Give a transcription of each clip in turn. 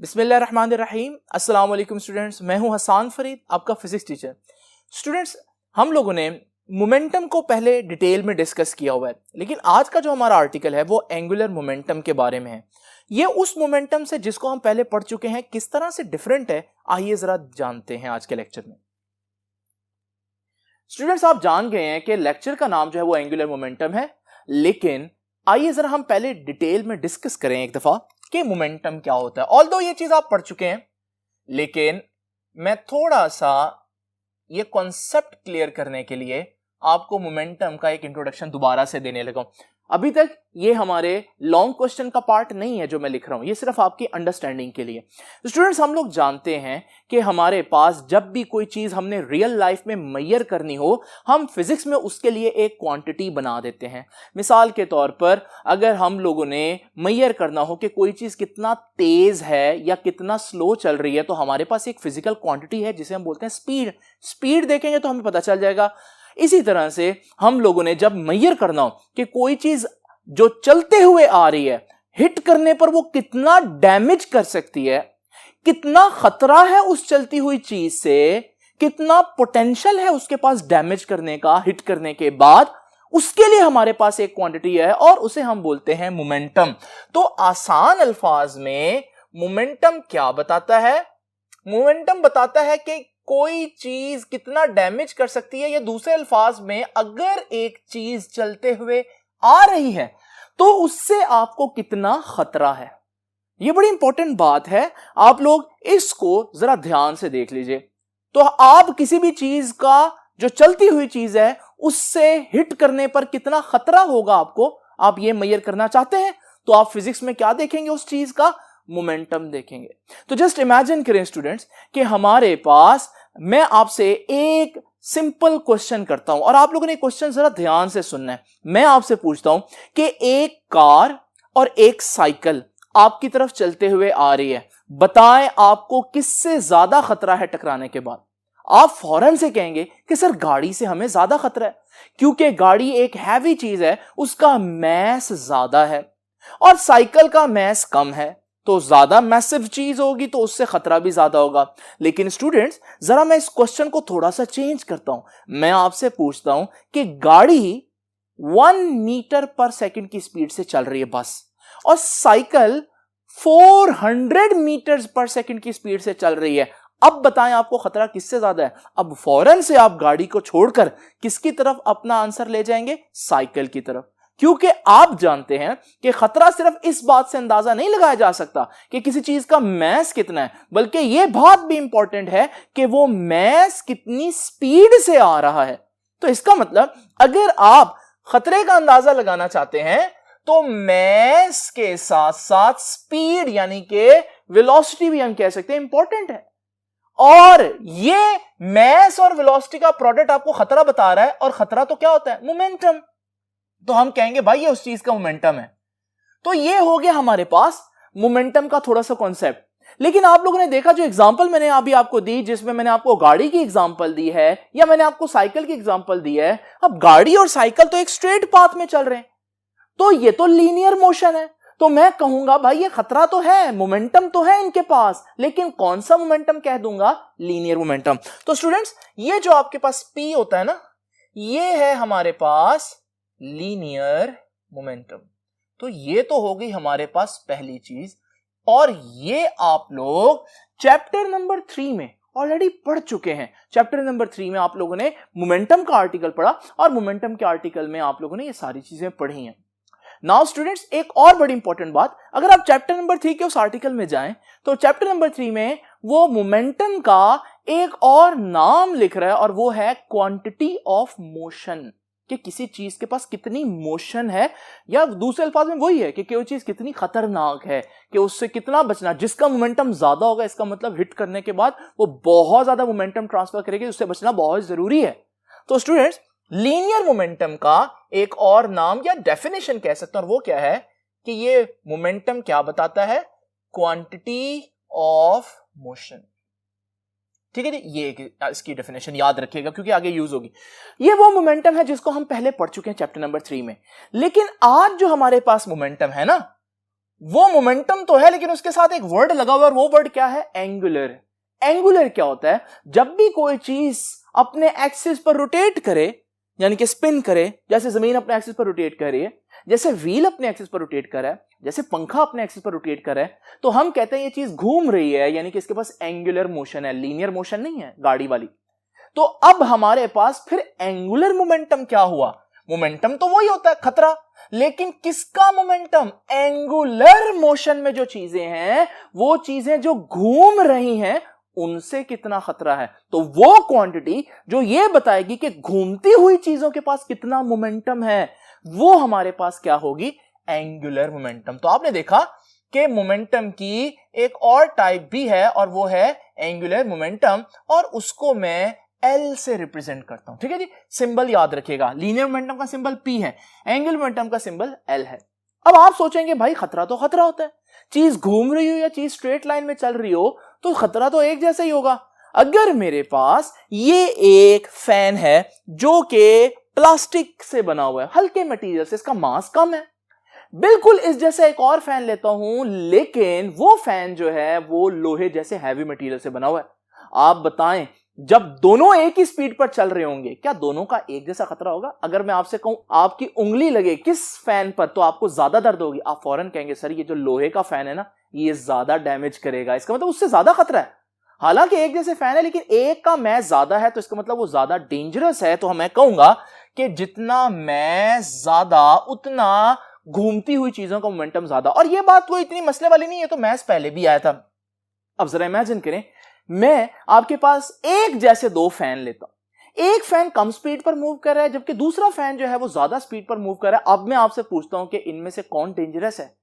बिस्मिल्लाहिर्रहमानिर्रहीम। अस्सलाम वालेकुम स्टूडेंट्स, मैं हूं हसान फरीद, आपका फिजिक्स टीचर। स्टूडेंट्स, हम लोगों ने मोमेंटम को पहले डिटेल में डिस्कस किया हुआ है, लेकिन आज का जो हमारा आर्टिकल है वो एंगुलर मोमेंटम के बारे में है। ये उस मोमेंटम से जिसको हम पहले पढ़ चुके हैं किस तरह से डिफरेंट है, आइए जरा जानते हैं आज के लेक्चर में। स्टूडेंट्स, आप जान गए हैं कि लेक्चर का नाम जो है वो एंगुलर मोमेंटम है, लेकिन आइए जरा हम पहले डिटेल में डिस्कस करें एक दफा कि मोमेंटम क्या होता है। ऑल्दो ये चीज आप पढ़ चुके हैं, लेकिन मैं थोड़ा सा ये कॉन्सेप्ट क्लियर करने के लिए आपको मोमेंटम का एक इंट्रोडक्शन दोबारा से देने लगा हूं। अभी तक ये हमारे लॉन्ग क्वेश्चन का पार्ट नहीं है जो मैं लिख रहा हूं, ये सिर्फ आपकी अंडरस्टैंडिंग के लिए। स्टूडेंट्स, हम लोग जानते हैं कि हमारे पास जब भी कोई चीज हमने रियल लाइफ में मेजर करनी हो, हम फिजिक्स में उसके लिए एक क्वांटिटी बना देते हैं। मिसाल के तौर पर अगर हम लोगों ने मेजर करना हो कि कोई चीज कितना तेज है या कितना स्लो चल रही है, तो हमारे पास एक फिजिकल क्वांटिटी है जिसे हम बोलते हैं स्पीड। स्पीड देखेंगे तो हमें पता चल जाएगा। इसी तरह से हम लोगों ने जब मेजर करना हो कि कोई चीज जो चलते हुए आ रही है, हिट करने पर वो कितना डैमेज कर सकती है, कितना खतरा है उस चलती हुई चीज से, कितना पोटेंशियल है उसके पास डैमेज करने का हिट करने के बाद, उसके लिए हमारे पास एक क्वांटिटी है और उसे हम बोलते हैं मोमेंटम। तो आसान अल्फाज में मोमेंटम क्या बताता है? मोमेंटम बताता है कि कोई चीज कितना डैमेज कर सकती है, या दूसरे अल्फाज में अगर एक चीज चलते हुए आ रही है तो उससे आपको कितना खतरा है। यह बड़ी इंपॉर्टेंट बात है, आप लोग इसको जरा ध्यान से देख लीजिए। तो आप किसी भी चीज का जो चलती हुई चीज है उससे हिट करने पर कितना खतरा होगा आपको, आप ये मेजर करना चाहते हैं, तो आप फिजिक्स में क्या देखेंगे? उस चीज का मोमेंटम देखेंगे। तो जस्ट इमेजिन करें स्टूडेंट्स कि हमारे पास, मैं आपसे एक सिंपल क्वेश्चन करता हूं और आप लोगों ने क्वेश्चन जरा ध्यान से सुनना है। मैं आपसे पूछता हूं कि एक कार और एक साइकिल आपकी तरफ चलते हुए आ रही है, बताएं आपको किससे ज्यादा खतरा है टकराने के बाद? आप फौरन से कहेंगे कि सर गाड़ी से हमें ज्यादा खतरा है, क्योंकि गाड़ी एक हैवी चीज है, उसका मैस ज्यादा है, और साइकिल का मैस कम है, तो ज्यादा मैसिव चीज होगी तो उससे खतरा भी ज्यादा होगा। लेकिन स्टूडेंट्स, जरा मैं इस क्वेश्चन को थोड़ा सा चेंज करता हूं। मैं आपसे पूछता हूं कि गाड़ी 1 मीटर पर सेकंड की स्पीड से चल रही है बस, और साइकिल 400 मीटर पर सेकंड की स्पीड से चल रही है। अब बताएं आपको खतरा किससे ज्यादा है? अब फौरन से आप गाड़ी को छोड़कर किसकी तरफ अपना आंसर ले जाएंगे? साइकिल की तरफ, क्योंकि आप जानते हैं कि खतरा सिर्फ इस बात से अंदाजा नहीं लगाया जा सकता कि किसी चीज का मैस कितना है, बल्कि यह बात भी इंपॉर्टेंट है कि वो मैस कितनी स्पीड से आ रहा है। तो इसका मतलब अगर आप खतरे का अंदाजा लगाना चाहते हैं तो मैस के साथ साथ स्पीड यानी कि वेलोसिटी भी हम कह सकते हैं इंपॉर्टेंट है। और ये मैस और वेलोसिटी का प्रोडक्ट आपको खतरा बता रहा है, और खतरा तो क्या होता है? मोमेंटम। तो हम कहेंगे भाई ये उस चीज का मोमेंटम है। तो ये हो गया हमारे पास मोमेंटम का थोड़ा सा कॉन्सेप्ट। लेकिन आप लोगों ने देखा जो एग्जांपल मैंने अभी आपको दी, जिसमें मैंने आपको गाड़ी की एग्जांपल दी है या मैंने आपको साइकिल की एग्जांपल दी है, अब गाड़ी और साइकिल तो एक स्ट्रेट पाथ में चल रहे हैं, तो ये तो लीनियर मोशन है। तो मैं कहूंगा भाई ये खतरा तो है, मोमेंटम तो है इनके पास, लेकिन कौन सा मोमेंटम कह दूंगा? Linear momentum. तो स्टूडेंट्स, ये जो आपके पास P होता है ना, ये है हमारे पास लीनियर मोमेंटम। तो ये तो हो गई हमारे पास पहली चीज, और ये आप लोग चैप्टर नंबर 3 में ऑलरेडी पढ़ चुके हैं। चैप्टर नंबर 3 में आप लोगों ने मोमेंटम का आर्टिकल पढ़ा, और मोमेंटम के आर्टिकल में आप लोगों ने ये सारी चीजें पढ़ी हैं। नाउ स्टूडेंट्स, एक और बड़ी इंपॉर्टेंट बात, अगर आप चैप्टर नंबर 3 के उस आर्टिकल में जाएं तो चैप्टर नंबर 3 में वो मोमेंटम का एक और नाम लिख रहा है, और वो है क्वांटिटी ऑफ मोशन, कि किसी चीज के पास कितनी मोशन है, या दूसरे अल्फाज में वही है कि कोई चीज कितनी खतरनाक है, कि उससे कितना बचना। जिसका मोमेंटम ज्यादा होगा, इसका मतलब हिट करने के बाद वो बहुत ज्यादा मोमेंटम ट्रांसफर करेगी, उससे बचना बहुत जरूरी है। तो स्टूडेंट्स, लीनियर मोमेंटम का एक और नाम या डेफिनेशन कह सकते हैं, और वो क्या है कि ये मोमेंटम क्या बताता है? Quantity of motion. ठीक है जी, ये इसकी डेफिनेशन याद रखिएगा क्योंकि आगे यूज होगी। ये वो मोमेंटम है जिसको हम पहले पढ़ चुके हैं चैप्टर नंबर 3 में। लेकिन आज जो हमारे पास मोमेंटम है ना, वो मोमेंटम तो है लेकिन उसके साथ एक वर्ड लगा हुआ है, और वो वर्ड क्या है? एंगुलर। एंगुलर क्या होता है? जब भी कोई चीज अपने एक्सिस पर रोटेट करे, यानी कि स्पिन करे, जैसे जमीन अपने एक्सिस पर रोटेट कर रही है, जैसे व्हील अपने एक्सिस पर रोटेट कर रहा है, जैसे पंखा अपने एक्सिस पर रोटेट कर रहा है, तो हम कहते हैं ये चीज घूम रही है, यानी कि इसके पास एंगुलर मोशन है, लीनियर मोशन नहीं है गाड़ी वाली। तो अब हमारे पास फिर एंगुलर मोमेंटम क्या हुआ? मोमेंटम तो वही होता है, खतरा, लेकिन किसका मोमेंटम? एंगुलर मोशन में जो चीजें हैं, वो चीजें जो घूम रही हैं, उनसे कितना खतरा है। तो वो क्वांटिटी जो ये बताएगी कि घूमती हुई चीजों के पास कितना मोमेंटम है, वो हमारे पास क्या होगी? Angular momentum. तो आपने देखा कि मोमेंटम की एक और टाइप भी है, और वो है एंगुलर मोमेंटम, और उसको मैं एल से रिप्रेजेंट करता हूं। ठीक है जी, सिंबल याद रखिएगा, लीनियर मोमेंटम का सिंबल पी है, एंगुलर मोमेंटम का सिंबल एल है। अब आप सोचेंगे भाई खतरा तो खतरा होता है, चीज घूम रही हो या चीज स्ट्रेट लाइन में चल रही हो तो खतरा तो एक जैसा ही होगा। अगर मेरे पास ये एक फैन है जो कि प्लास्टिक से बना हुआ है, हल्के मटेरियल से, इसका मास कम है, बिल्कुल इस जैसा एक और फैन लेता हूं, लेकिन वो फैन जो है वो लोहे जैसे हैवी मटेरियल से बना हुआ है। आप बताएं, जब दोनों एक ही स्पीड पर चल रहे होंगे, क्या दोनों का एक जैसा खतरा होगा? अगर मैं आपसे कहूं आपकी उंगली लगे किस फैन पर, तो आपको ज्यादा दर्द होगी। आप फौरन कहेंगे सर ये जो लोहे का फैन है ना, ये ज्यादा डैमेज करेगा, इसका मतलब उससे ज्यादा खतरा है। हालांकि एक जैसे फैन है, लेकिन एक का मैस ज्यादा है, तो इसका मतलब वो ज्यादा डेंजरस है। तो मैं कहूंगा कि जितना मैस ज्यादा, उतना घूमती हुई चीजों का मोमेंटम ज्यादा। और ये बात कोई इतनी मसले वाली नहीं है, तो मैस पहले भी आया था। अब जरा इमेजिन करें, मैं आपके पास एक जैसे दो फैन लेता हूं, एक फैन कम स्पीड पर मूव कर रहा है, जबकि दूसरा फैन जो है वो ज्यादा स्पीड पर मूव कर रहा है। अब मैं आपसे पूछता हूं कि इनमें से कौन डेंजरस है?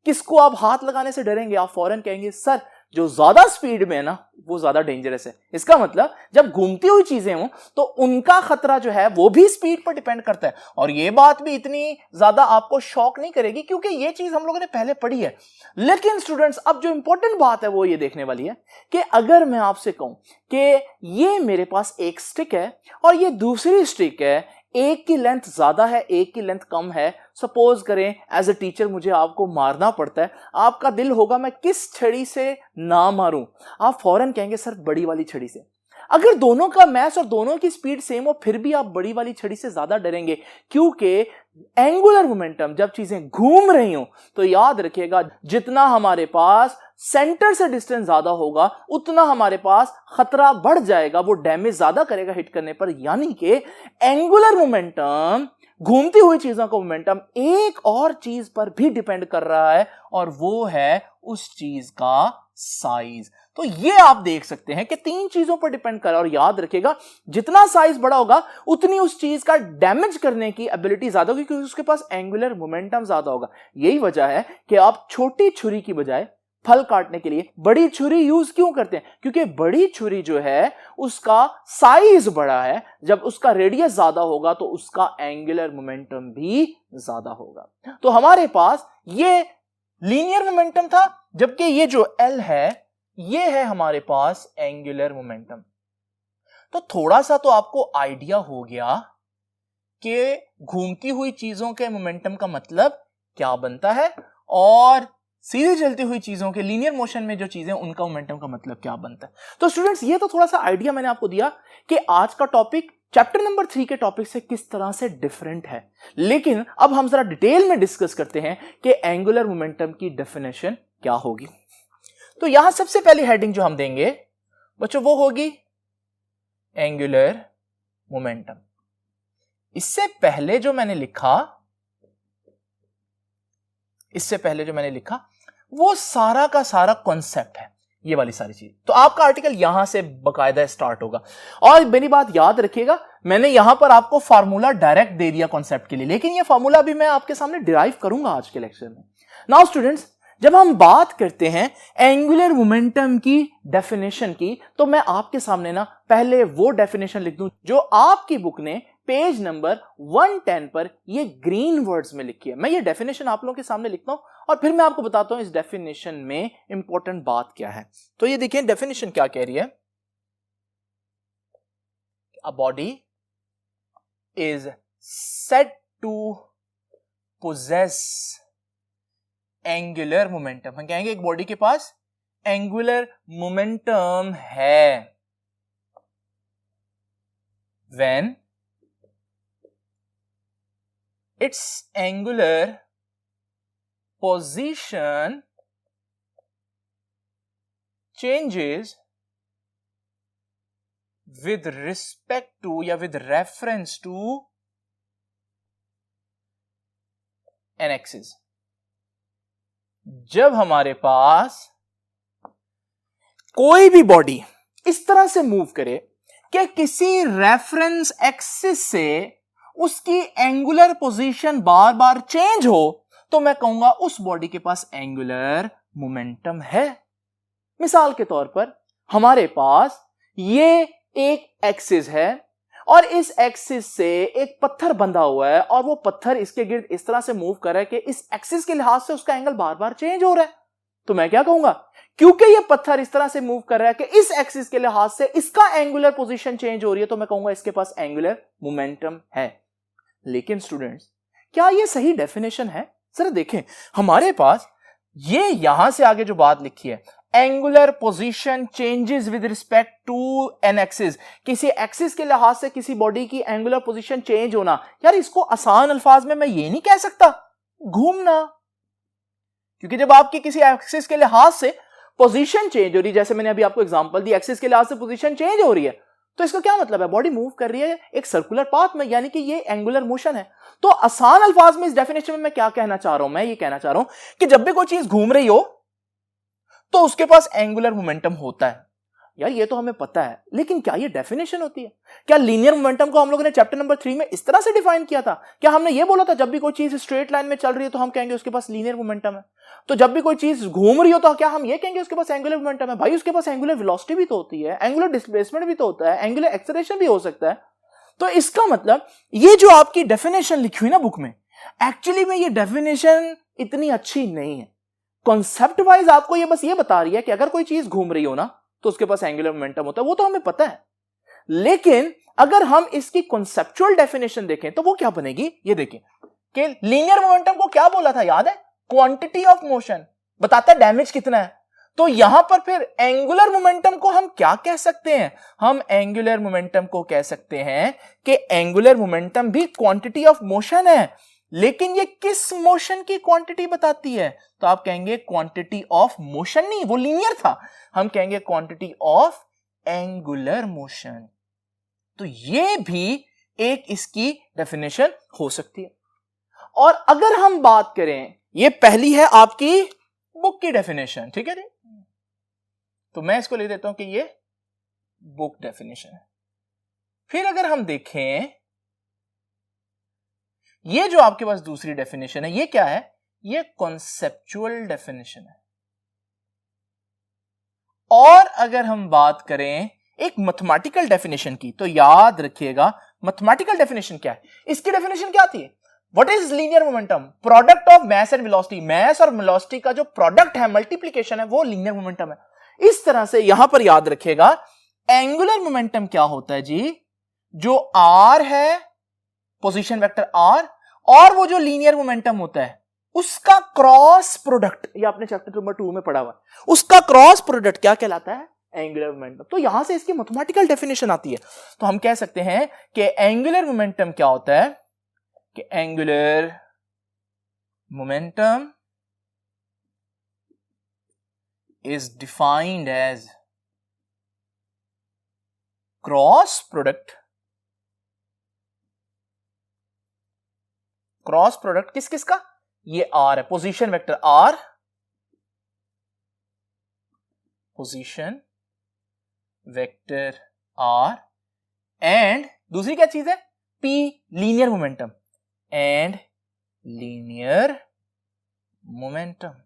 किसको आप हाथ लगाने से डरेंगे? आप फौरन कहेंगे सर जो ज्यादा स्पीड में है ना, वो ज्यादा डेंजरस है। इसका मतलब जब घूमती हुई चीजें हो तो उनका खतरा जो है वो भी स्पीड पर डिपेंड करता है। और ये बात भी इतनी ज्यादा आपको शॉक नहीं करेगी, क्योंकि ये चीज हम लोगों ने पहले पढ़ी है। लेकिन स्टूडेंट्स, अब जो इंपॉर्टेंट बात है वो ये देखने वाली है कि अगर मैं आपसे कहूं कि ये मेरे पास एक स्टिक है और ये दूसरी स्टिक है, एक की लेंथ ज्यादा है, एक की लेंथ कम है। सपोज करें एज अ टीचर मुझे आपको मारना पड़ता है, आपका दिल होगा मैं किस छड़ी से ना मारूं? आप फौरन कहेंगे सर बड़ी वाली छड़ी से। अगर दोनों का मैस और दोनों की स्पीड सेम हो, फिर भी आप बड़ी वाली छड़ी से ज्यादा डरेंगे, क्योंकि एंगुलर मोमेंटम जब चीजें घूम रही हो तो याद रखिएगा जितना हमारे पास सेंटर से डिस्टेंस ज्यादा होगा उतना हमारे पास खतरा बढ़ जाएगा, वो डैमेज ज्यादा करेगा हिट करने पर। यानी कि एंगुलर मोमेंटम, घूमती हुई चीजों का मोमेंटम, एक और चीज पर भी डिपेंड कर रहा है, और वो है उस चीज का साइज। तो ये आप देख सकते हैं कि तीन चीजों पर डिपेंड कर रहा है। और याद रखिएगा जितना साइज बड़ा होगा उतनी उस चीज का डैमेज करने की एबिलिटी ज्यादा होगी, क्योंकि उसके पास एंगुलर मोमेंटम ज्यादा होगा। यही वजह है कि आप छोटी छुरी की बजाय फल काटने के लिए बड़ी छुरी यूज क्यों करते हैं? क्योंकि बड़ी छुरी जो है उसका साइज बड़ा है, जब उसका रेडियस ज्यादा होगा तो उसका एंगुलर मोमेंटम भी ज्यादा होगा। तो हमारे पास ये लीनियर मोमेंटम था, जबकि ये जो एल है ये है हमारे पास एंगुलर मोमेंटम। तो थोड़ा सा तो आपको आइडिया हो गया कि घूमती हुई चीजों के मोमेंटम का मतलब क्या बनता है, और सीधे चलती हुई चीजों के लीनियर मोशन में जो चीजें उनका मोमेंटम का मतलब क्या बनता है। तो स्टूडेंट्स, ये तो थोड़ा सा आइडिया मैंने आपको दिया कि आज का टॉपिक चैप्टर नंबर 3 के टॉपिक से किस तरह से डिफरेंट है। लेकिन अब हम जरा डिटेल में डिस्कस करते हैं कि एंगुलर मोमेंटम की डेफिनेशन क्या होगी। तो यहां सबसे पहली हेडिंग जो हम देंगे बच्चों वो होगी एंगुलर मोमेंटम। इससे पहले जो मैंने लिखा वो सारा का सारा कॉन्सेप्ट है, ये वाली सारी चीज। तो आपका आर्टिकल यहां से बकायदा स्टार्ट होगा। और मेरी बात याद रखिएगा, मैंने यहां पर आपको फार्मूला डायरेक्ट दे दिया कॉन्सेप्ट के लिए, लेकिन ये फार्मूला भी मैं आपके सामने डिराइव करूंगा आज के लेक्चर में। नाउ स्टूडेंट्स, जब हम बात करते हैं एंगुलर मोमेंटम की डेफिनेशन की, तो मैं आपके सामने ना पहले वो डेफिनेशन लिख दूं जो आपकी बुक ने पेज नंबर 110 पर ये ग्रीन वर्ड्स में लिखी है। मैं ये डेफिनेशन आप लोगों के सामने लिखता हूं और फिर मैं आपको बताता हूं इस डेफिनेशन में इंपॉर्टेंट बात क्या है। तो ये देखिए डेफिनेशन क्या कह रही है। A body is said to possess angular momentum. हम कहेंगे एक बॉडी के पास एंगुलर मोमेंटम है when its angular position changes with respect to या with reference to an axis। जब हमारे पास कोई भी बॉडी इस तरह से मूव करे कि किसी रेफरेंस एक्सिस से उसकी एंगुलर पोजीशन बार बार चेंज हो, तो मैं कहूंगा उस बॉडी के पास एंगुलर मोमेंटम है। मिसाल के तौर पर हमारे पास ये एक एक्सिस है और इस एक्सिस से एक पत्थर बंधा हुआ है और वो पत्थर इसके गिर्द इस तरह से मूव कर रहा है कि इस एक्सिस के लिहाज से उसका एंगल बार बार चेंज हो रहा है। तो मैं क्या कहूंगा, क्योंकि ये पत्थर इस तरह से मूव कर रहा है कि इस एक्सिस के लिहाज से इसका एंगुलर पोजीशन चेंज हो रही है, तो मैं कहूंगा इसके पास एंगुलर मोमेंटम है। लेकिन स्टूडेंट्स, क्या ये सही डेफिनेशन है? जरा देखें, हमारे पास ये यहां से आगे जो बात लिखी है, angular position changes with respect to an axis, किसी एक्सिस के लिहाज से किसी बॉडी की एंगुलर पोजीशन चेंज होना, यार इसको आसान अल्फाज में मैं ये नहीं कह सकता घूमना, क्योंकि जब आपकी किसी एक्सिस के लिहाज से पोजीशन चेंज हो रही है, जैसे मैंने अभी आपको एग्जांपल दी, एक्सिस के लिहाज से पोजीशन चेंज हो रही है, तो इसका क्या मतलब है, बॉडी मूव कर रही है एक सर्कुलर पाथ में, यानी कि ये एंगुलर मोशन है। तो आसान अल्फाज में इस डेफिनेशन में मैं क्या कहना चाह रहा हूं, मैं ये कहना चाह रहा हूं कि जब भी कोई चीज घूम रही हो तो उसके पास एंगुलर मोमेंटम होता है। यार ये तो हमें पता है, लेकिन क्या ये डेफिनेशन होती है? क्या लीनियर मोमेंटम को हम लोगों ने चैप्टर नंबर 3 में इस तरह से डिफाइन किया था? क्या हमने ये बोला था जब भी कोई चीज स्ट्रेट लाइन में चल रही है तो हम कहेंगे उसके पास लीनियर मोमेंटम है, तो जब भी कोई चीज घूम रही हो तो क्या हम ये कहेंगे उसके पास एंगुलर मोमेंटम है? भाई उसके पास एंगुलर वेलोसिटी भी तो होती है, एंगुलर डिस्प्लेसमेंट भी तो होता है, एंगुलर एक्सेलरेशन भी हो सकता है। तो इसका मतलब ये जो आपकी डेफिनेशन लिखी हुई ना बुक में, एक्चुअली में ये डेफिनेशन इतनी अच्छी नहीं है। कॉन्सेप्ट वाइज आपको ये बस ये बता रही है कि अगर कोई चीज घूम रही हो ना तो उसके पास एंगुलर मोमेंटम होता है, वो तो हमें पता है। लेकिन अगर हम इसकी कॉन्सेप्चुअल डेफिनेशन देखें तो वो क्या बनेगी, ये देखें कि लीनियर मोमेंटम को क्या बोला था, याद है? क्वांटिटी ऑफ मोशन, बताता है डैमेज कितना है। तो यहां पर फिर एंगुलर मोमेंटम को हम क्या कह सकते हैं? हम एंगुलर मोमेंटम को कह सकते हैं कि एंगुलर मोमेंटम भी क्वांटिटी ऑफ मोशन है, लेकिन ये किस मोशन की क्वांटिटी बताती है? तो आप कहेंगे क्वांटिटी ऑफ मोशन नहीं, वो लीनियर था, हम कहेंगे क्वांटिटी ऑफ एंगुलर मोशन। तो ये भी एक इसकी डेफिनेशन हो सकती है। और अगर हम बात करें, ये पहली है आपकी बुक की डेफिनेशन, ठीक है जी, तो मैं इसको लिख देता हूं कि ये बुक डेफिनेशन है। फिर अगर हम देखें ये जो आपके पास दूसरी डेफिनेशन है, ये क्या है? ये कॉन्सेप्चुअल डेफिनेशन है। और अगर हम बात करें एक मैथमेटिकल डेफिनेशन की, तो याद रखिएगा मैथमेटिकल डेफिनेशन क्या है? इसकी डेफिनेशन क्या थी? What is linear momentum? Product of mass and velocity, mass और वेलोसिटी का जो प्रोडक्ट है, मल्टीप्लिकेशन है, वो लीनियर मोमेंटम है। इस तरह से यहां पर याद रखिएगा एंगुलर मोमेंटम क्या होता है जी? जो आर है, पोजीशन वेक्टर आर, और वो जो लीनियर मोमेंटम होता है उसका क्रॉस प्रोडक्ट, ये आपने चैप्टर नंबर 2 में पढ़ा हुआ है, उसका क्रॉस प्रोडक्ट क्या कहलाता है? Angular momentum. तो यहां से इसकी मैथमेटिकल डेफिनेशन आती है। तो हम कह सकते हैं कि एंगुलर मोमेंटम क्या होता है? कि angular momentum is defined as cross product किस किस का? ये आर है, position vector R, position vector R, and दूसरी क्या चीज है? P, linear momentum, and linear momentum.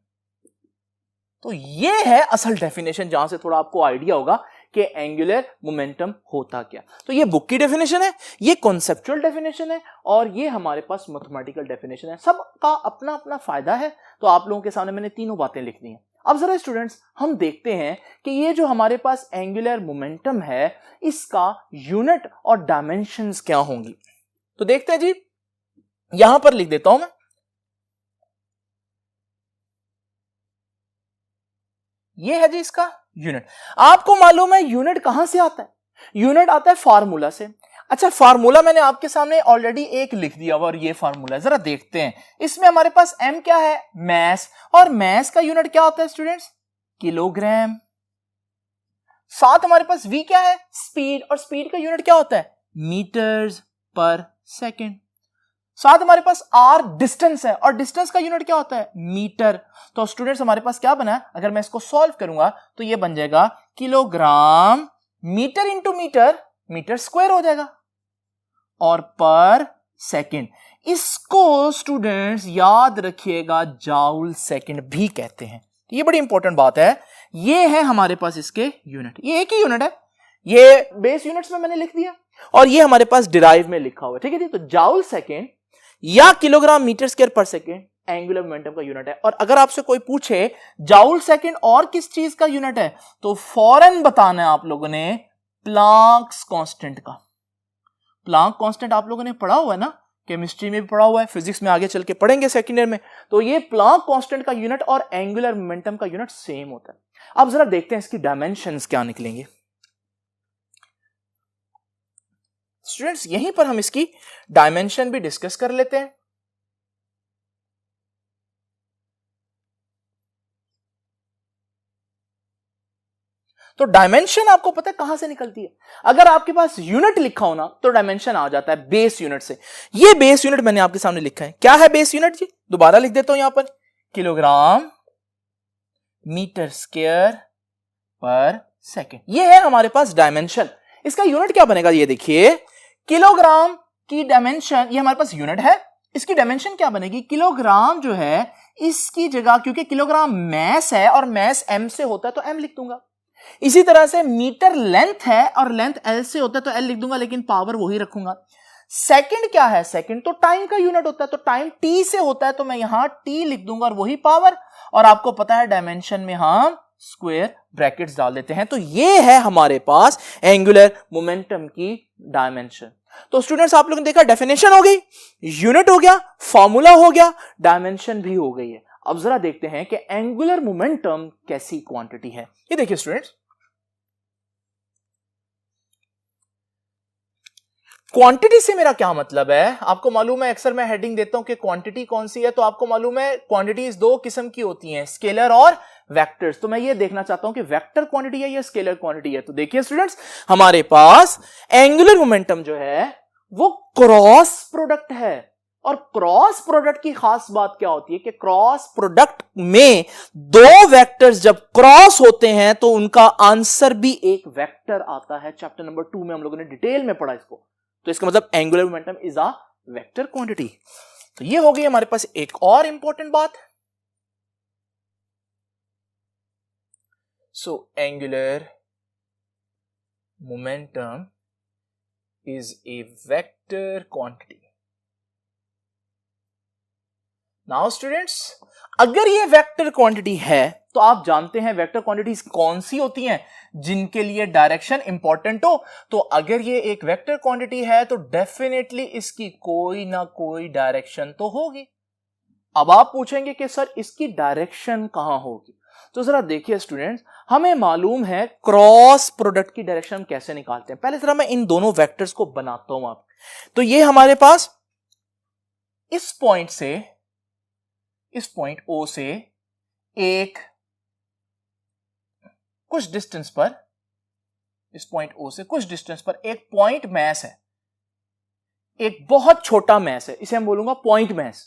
तो ये है असल डेफिनेशन, जहां से थोड़ा आपको आइडिया होगा कि एंगुलर मोमेंटम होता क्या। तो ये बुक की डेफिनेशन है, ये कॉन्सेप्चुअल डेफिनेशन है, और ये हमारे पास मैथमेटिकल डेफिनेशन है। सबका अपना अपना फायदा है। तो आप लोगों के सामने मैंने तीनों बातें लिख दी हैं। अब जरा स्टूडेंट्स हम देखते हैं कि ये जो हमारे पास एंगुलर मोमेंटम है, इसका यूनिट और डायमेंशंस क्या होंगी। तो देखते हैं जी, यहां पर लिख देता हूं मैं, ये है जी इसका यूनिट। आपको मालूम है यूनिट कहां से आता है? यूनिट आता है फार्मूला से। अच्छा, फार्मूला मैंने आपके सामने ऑलरेडी एक लिख दिया हुआ और ये फार्मूला जरा देखते हैं। इसमें हमारे पास m क्या है? मैस, और मैस का यूनिट क्या होता है स्टूडेंट्स? किलोग्राम। साथ हमारे पास v क्या है? स्पीड, और स्पीड का यूनिट क्या होता है? मीटर्स पर सेकेंड। साथ हमारे पास r डिस्टेंस है, और डिस्टेंस का यूनिट क्या होता है? मीटर। तो स्टूडेंट्स हमारे पास क्या बना है? अगर मैं इसको सॉल्व करूंगा तो ये बन जाएगा kilogram metre into metre, metre square हो जाएगा, और पर सेकेंड। इसको स्टूडेंट्स याद रखिएगा जाउल सेकेंड भी कहते हैं। ये बड़ी इंपॉर्टेंट बात है। ये है हमारे पास इसके यूनिट, ये एक ही यूनिट है, ये बेस यूनिट्स में मैंने लिख दिया, और ये हमारे पास डिराइव में लिखा हुआ है, ठीक है जी। तो जाउल सेकेंड या किलोग्राम मीटर स्क्वायर पर सेकेंड एंगुलर मोमेंटम का यूनिट है। और अगर आपसे कोई पूछे जाउल सेकेंड और किस चीज का यूनिट है, तो फौरन बताना है आप लोगों ने प्लांक्स कांस्टेंट का। प्लांक कांस्टेंट आप लोगों ने पढ़ा हुआ है ना, केमिस्ट्री में भी पढ़ा हुआ है, फिजिक्स में आगे चल के पढ़ेंगे सेकेंड ईयर में। तो ये प्लांक कांस्टेंट का यूनिट और एंगुलर मोमेंटम का यूनिट सेम होता है। अब जरा देखते हैं इसकी डायमेंशंस क्या निकलेंगे स्टूडेंट्स। यहीं पर हम इसकी डायमेंशन भी डिस्कस कर लेते हैं। तो डायमेंशन आपको पता है कहां से निकलती है? अगर आपके पास यूनिट लिखा हो ना तो डायमेंशन आ जाता है बेस यूनिट से। ये बेस यूनिट मैंने आपके सामने लिखा है। क्या है बेस यूनिट जी? दोबारा लिख देता हूं यहां पर, किलोग्राम मीटर स्क्वायर पर सेकेंड। ये है हमारे पास डायमेंशन। इसका यूनिट क्या बनेगा? ये देखिए, किलोग्राम की डायमेंशन, ये हमारे पास यूनिट है, इसकी डायमेंशन क्या बनेगी? किलोग्राम जो है इसकी जगह, क्योंकि किलोग्राम मैस है और मैस m से होता है तो m लिख दूंगा। इसी तरह से मीटर लेंथ है और लेंथ L से होता है तो L लिख दूंगा, लेकिन पावर वही रखूंगा। सेकंड क्या है? सेकंड तो टाइम का यूनिट होता है, तो टाइम T से होता है तो मैं यहां T लिख दूंगा और वही पावर। और आपको पता है डायमेंशन में हम स्क्वायर ब्रैकेट्स डाल देते हैं। तो ये है हमारे पास एंगुलर मोमेंटम की डायमेंशन। तो स्टूडेंट्स आप लोगों ने देखा, डेफिनेशन हो गई, यूनिट हो गया, फॉर्मूला हो गया, डायमेंशन भी हो गई है। अब जरा देखते हैं कि एंगुलर मोमेंटम कैसी क्वांटिटी है। ये देखिए स्टूडेंट्स, क्वांटिटी से मेरा क्या मतलब है? आपको मालूम है अक्सर मैं हेडिंग देता हूं कि क्वांटिटी कौन सी है, तो आपको मालूम है क्वांटिटीज दो किस्म की होती हैं, स्केलर और वेक्टर्स। तो मैं ये देखना चाहता हूं कि वेक्टर क्वांटिटी है या स्केलर क्वांटिटी है। तो देखिए स्टूडेंट्स, हमारे पास एंगुलर मोमेंटम जो है वो क्रॉस प्रोडक्ट है। और क्रॉस प्रोडक्ट की खास बात क्या होती है कि क्रॉस प्रोडक्ट में दो वेक्टर्स जब क्रॉस होते हैं तो उनका आंसर भी एक वेक्टर आता है। चैप्टर नंबर 2 में हम लोगों ने डिटेल में पढ़ा इसको। तो इसका मतलब angular momentum is a vector quantity. तो ये हो गई हमारे पास एक और इंपॉर्टेंट बात। So angular momentum is a vector quantity. Now students, अगर ये वेक्टर क्वांटिटी है तो आप जानते हैं वेक्टर क्वांटिटीज कौन सी होती हैं जिनके लिए डायरेक्शन इंपॉर्टेंट हो। तो अगर ये एक वेक्टर क्वांटिटी है तो डेफिनेटली इसकी कोई ना कोई डायरेक्शन तो होगी। अब आप पूछेंगे कि सर इसकी डायरेक्शन कहां होगी? तो जरा देखिए स्टूडेंट्स, हमें मालूम है क्रॉस प्रोडक्ट की डायरेक्शन कैसे निकालते हैं। पहले जरा मैं इन दोनों वेक्टर्स को बनाता हूं आप। तो ये हमारे पास इस पॉइंट से, इस पॉइंट O से एक कुछ डिस्टेंस पर, इस पॉइंट O से कुछ डिस्टेंस पर एक पॉइंट मैस है, एक बहुत छोटा मैस है, इसे हम बोलूंगा पॉइंट मैस।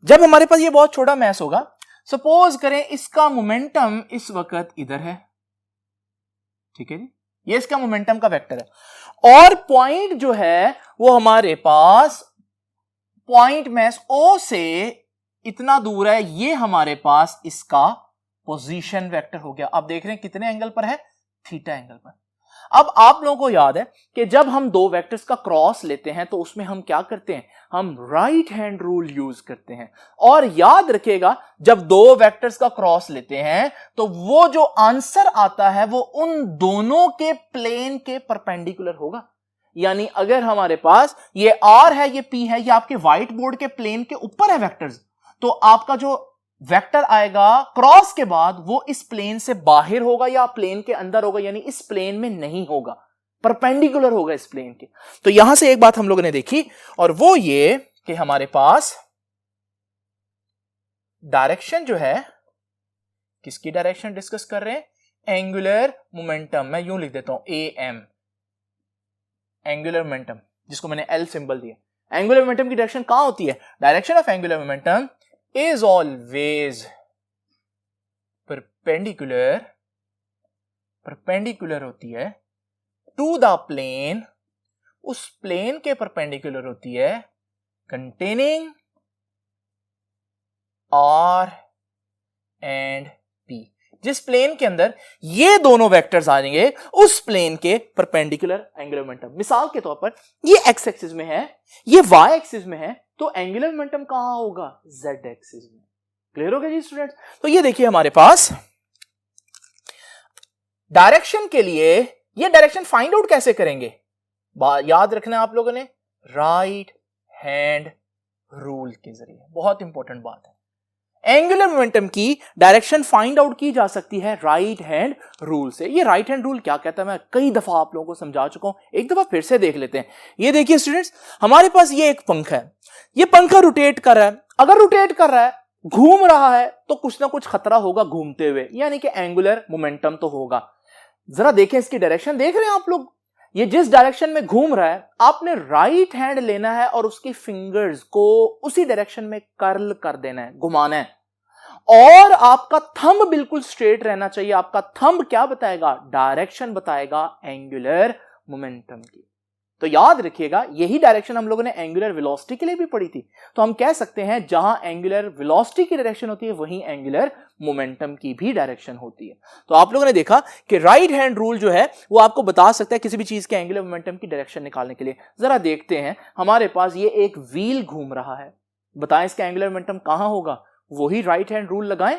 जब हमारे पास ये बहुत छोटा मैस होगा, सपोज करें इसका मोमेंटम इस वक्त इधर है, ठीक है जी, ये इसका मोमेंटम का वेक्टर है। और पॉइंट जो है वो हमारे पास पॉइंट मैस O से इतना दूर है, ये हमारे पास इसका पोजीशन वेक्टर हो गया। आप देख रहे हैं कितने एंगल पर है? थीटा एंगल पर। अब आप लोगों को याद है कि जब हम दो वेक्टर्स का क्रॉस लेते हैं तो उसमें हम क्या करते हैं? हम राइट हैंड रूल यूज करते हैं। और याद रखिएगा, जब दो वेक्टर्स का क्रॉस लेते हैं तो वो जो आंसर आता है वो उन दोनों के प्लेन के परपेंडिकुलर होगा। यानी अगर हमारे पास ये R है, ये P है, ये आपके व्हाइट बोर्ड के प्लेन के ऊपर है वेक्टर्स, तो आपका जो वेक्टर आएगा क्रॉस के बाद वो इस प्लेन से बाहर होगा या प्लेन के अंदर होगा, यानी इस प्लेन में नहीं होगा, परपेंडिकुलर होगा इस प्लेन के। तो यहां से एक बात हम लोगों ने देखी और वो ये कि हमारे पास डायरेक्शन जो है, किसकी डायरेक्शन डिस्कस कर रहे हैं, एंगुलर मोमेंटम। मैं यूं लिख देता हूं AM, एंगुलर मोमेंटम, जिसको मैंने L सिंबल दिया। एंगुलर मोमेंटम की डायरेक्शन कहां होती है, direction of angular momentum is always perpendicular होती है टू द प्लेन, उस प्लेन के परपेंडिकुलर होती है कंटेनिंग R एंड P। जिस प्लेन के अंदर ये दोनों वेक्टर्स आ जाएंगे उस प्लेन के परपेंडिकुलर एंगुलर मोमेंटम। मिसाल के तौर पर ये x एक्सिस में है, ये y एक्सिस में है, तो एंगुलर मोमेंटम कहां होगा, z एक्सिस में। क्लियर हो गया जी स्टूडेंट्स। तो ये देखिए हमारे पास डायरेक्शन के लिए ये डायरेक्शन फाइंड आउट कैसे करेंगे, याद रखना है आप लोगों ने, राइट हैंड रूल के जरिए। बहुत इंपॉर्टेंट बात है, एंगुलर मोमेंटम की डायरेक्शन फाइंड आउट की जा सकती है राइट हैंड रूल से। ये राइट हैंड रूल क्या कहता है मैं कई दफा आप लोगों को समझा चुका हूं, एक दफा फिर से देख लेते हैं। ये देखिए स्टूडेंट्स, हमारे पास ये एक पंखा है, ये पंखा रोटेट कर रहा है। अगर रोटेट कर रहा है, घूम रहा है, तो कुछ ना कुछ खतरा होगा घूमते हुए, यानी कि एंगुलर मोमेंटम तो होगा। जरा देखें इसकी डायरेक्शन, देख रहे हैं आप लोग, ये जिस डायरेक्शन में घूम रहा है, आपने राइट हैंड लेना है और उसकी फिंगर्स को उसी डायरेक्शन में कर्ल कर देना है, घुमाना है, और आपका थंब बिल्कुल स्ट्रेट रहना चाहिए। आपका थंब क्या बताएगा, डायरेक्शन बताएगा एंगुलर मोमेंटम की। तो याद रखिएगा, यही डायरेक्शन हम लोगों ने एंगुलर वेलोसिटी के लिए भी पढ़ी थी। तो हम कह सकते हैं जहां एंगुलर वेलोसिटी की डायरेक्शन होती है वहीं एंगुलर मोमेंटम की भी डायरेक्शन होती है। तो आप लोगों ने देखा कि राइट हैंड रूल जो है वो आपको बता सकता है किसी भी चीज के एंगुलर मोमेंटम की डायरेक्शन निकालने के लिए। जरा देखते हैं, हमारे पास ये एक व्हील घूम रहा है, बताएं इसका एंगुलर मोमेंटम कहां होगा, वही राइट हैंड रूल लगाएं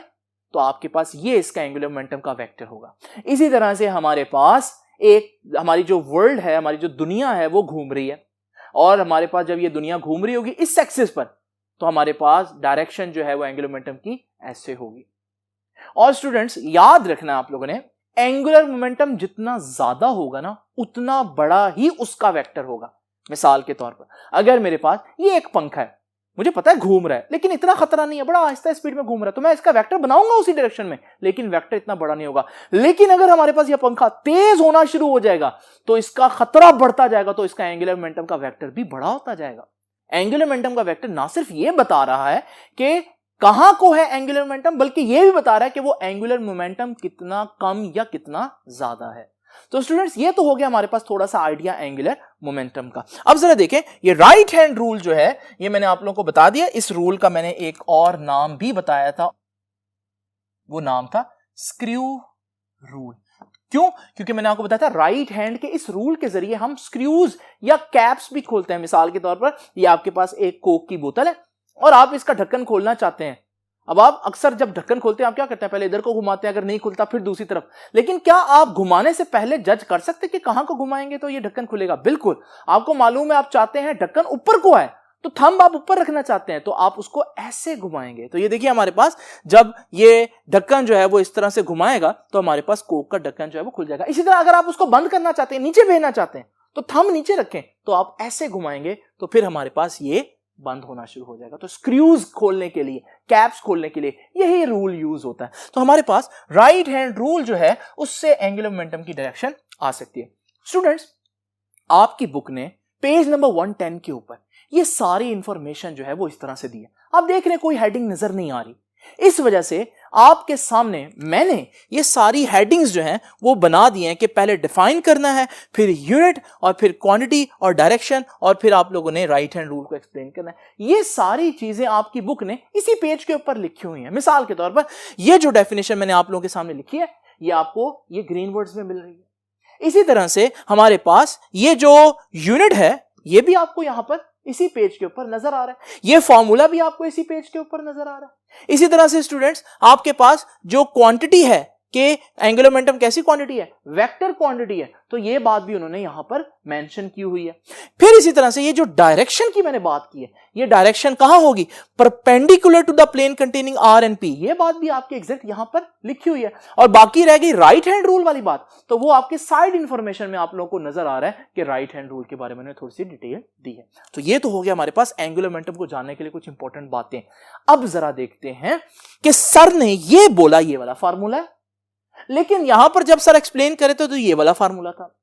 तो आपके पास ये इसका एंगुलर मोमेंटम का वेक्टर होगा। इसी तरह से हमारे पास एक हमारी जो वर्ल्ड है, हमारी जो दुनिया है वो घूम रही है, और हमारे पास जब ये दुनिया घूम रही होगी इस एक्सिस पर, तो हमारे पास डायरेक्शन जो है वो एंगुलर मोमेंटम की ऐसे होगी। और स्टूडेंट्स याद रखना आप लोगों ने, एंगुलर मोमेंटम जितना ज्यादा होगा ना उतना बड़ा ही उसका वेक्टर होगा। मिसाल के तौर पर अगर मेरे पास ये एक पंखा है, मुझे पता है घूम रहा है लेकिन इतना खतरा नहीं है, बड़ा आहिस्ता स्पीड में घूम रहा है, तो मैं इसका वेक्टर बनाऊंगा उसी डायरेक्शन में, लेकिन वेक्टर इतना बड़ा नहीं होगा। लेकिन अगर हमारे पास यह पंखा तेज होना शुरू हो जाएगा तो इसका खतरा बढ़ता जाएगा, तो इसका एंगुलर मोमेंटम का वेक्टर भी बड़ा होता जाएगा। एंगुलर मोमेंटम का वेक्टर ना सिर्फ यह बता रहा है कि कहां को है एंगुलर मोमेंटम, बल्कि यह भी बता रहा है कि वो एंगुलर मोमेंटम कितना कम या कितना ज्यादा है। तो स्टूडेंट्स ये तो हो गया हमारे पास थोड़ा सा आइडिया एंगुलर मोमेंटम का। अब जरा देखें, ये राइट हैंड रूल जो है ये मैंने आप लोगों को बता दिया। इस रूल का मैंने एक और नाम भी बताया था, वो नाम था स्क्रू रूल। क्यों? क्योंकि मैंने आपको बताया था राइट हैंड के इस रूल के जरिए हम स्क्रूज या कैप्स भी खोलते हैं। मिसाल के तौर पर ये आपके पास एक कोक की बोतल है और आप इसका ढक्कन खोलना चाहते हैं। अब आप अक्सर जब ढक्कन खोलते हैं आप क्या करते हैं, पहले इधर को घुमाते हैं, अगर नहीं खुलता फिर दूसरी तरफ। लेकिन क्या आप घुमाने से पहले जज कर सकते हैं कि कहां को घुमाएंगे तो ये ढक्कन खुलेगा? बिल्कुल। आपको मालूम है आप चाहते हैं ढक्कन ऊपर को आए, तो थंब आप ऊपर रखना चाहते हैं तो आप उसको ऐसे घुमाएंगे। तो ये देखिए हमारे पास जब ये ढक्कन जो है वो इस तरह से घुमाएगा तो हमारे पास कोक का ढक्कन जो है वो खुल जाएगा। इसी तरह अगर आप उसको बंद करना चाहते हैं, नीचे भेजना चाहते हैं, तो थंब नीचे रखें तो आप ऐसे घुमाएंगे तो फिर हमारे पास ये बंद होना शुरू हो जाएगा। तो स्क्रूज खोलने के लिए, कैप्स खोलने के लिए यही रूल यूज होता है। तो हमारे पास राइट हैंड रूल जो है उससे एंगुलर मोमेंटम की डायरेक्शन आ सकती है। स्टूडेंट्स आपकी बुक ने पेज नंबर 110 के ऊपर ये सारी इंफॉर्मेशन जो है वो इस तरह से दी है। आप देख रहे हैं कोई हेडिंग नजर नहीं आ रही, इस वजह से आपके सामने मैंने ये सारी हेडिंग्स जो हैं वो बना दी हैं कि पहले डिफाइन करना है, फिर यूनिट, और फिर क्वांटिटी और डायरेक्शन, और फिर आप लोगों ने राइट हैंड रूल को एक्सप्लेन करना है। ये सारी चीजें आपकी बुक ने इसी पेज के ऊपर लिखी हुई हैं। मिसाल के तौर पर ये जो डेफिनेशन मैंने आप लोगों के सामने लिखी है ये आपको ये ग्रीन वर्ड्स में मिल रही है। इसी तरह से हमारे पास ये जो यूनिट है ये भी आपको यहां पर इसी पेज के ऊपर नजर आ रहा है, ये फॉर्मूला भी आपको इसी पेज के ऊपर नजर आ रहा है। इसी तरह से स्टूडेंट्स आपके पास जो क्वांटिटी है कि एंगुलर मोमेंटम कैसी क्वांटिटी है, वेक्टर क्वांटिटी है, तो ये बात भी उन्होंने यहां पर मेंशन की हुई है। फिर इसी तरह से ये जो डायरेक्शन की मैंने बात की है, ये डायरेक्शन कहां होगी, perpendicular to the plane containing R and P, ये बात भी आपके एग्जैक्ट यहां पर लिखी हुई है। और बाकी रह गई राइट हैंड रूल वाली बात, तो वो आपके साइड इंफॉर्मेशन में आप लोगों को नजर आ रहा है कि राइट हैंड रूल के बारे में थोड़ी सी डिटेल दी है। तो ये तो हो गया हमारे पास एंगुलर मोमेंटम को जानने के लिए कुछ इंपॉर्टेंट बातें। अब जरा देखते हैं कि सर ने ये बोला ये वाला फार्मूला है, लेकिन यहां पर जब सर एक्सप्लेन करे तो ये वाला फार्मूला था।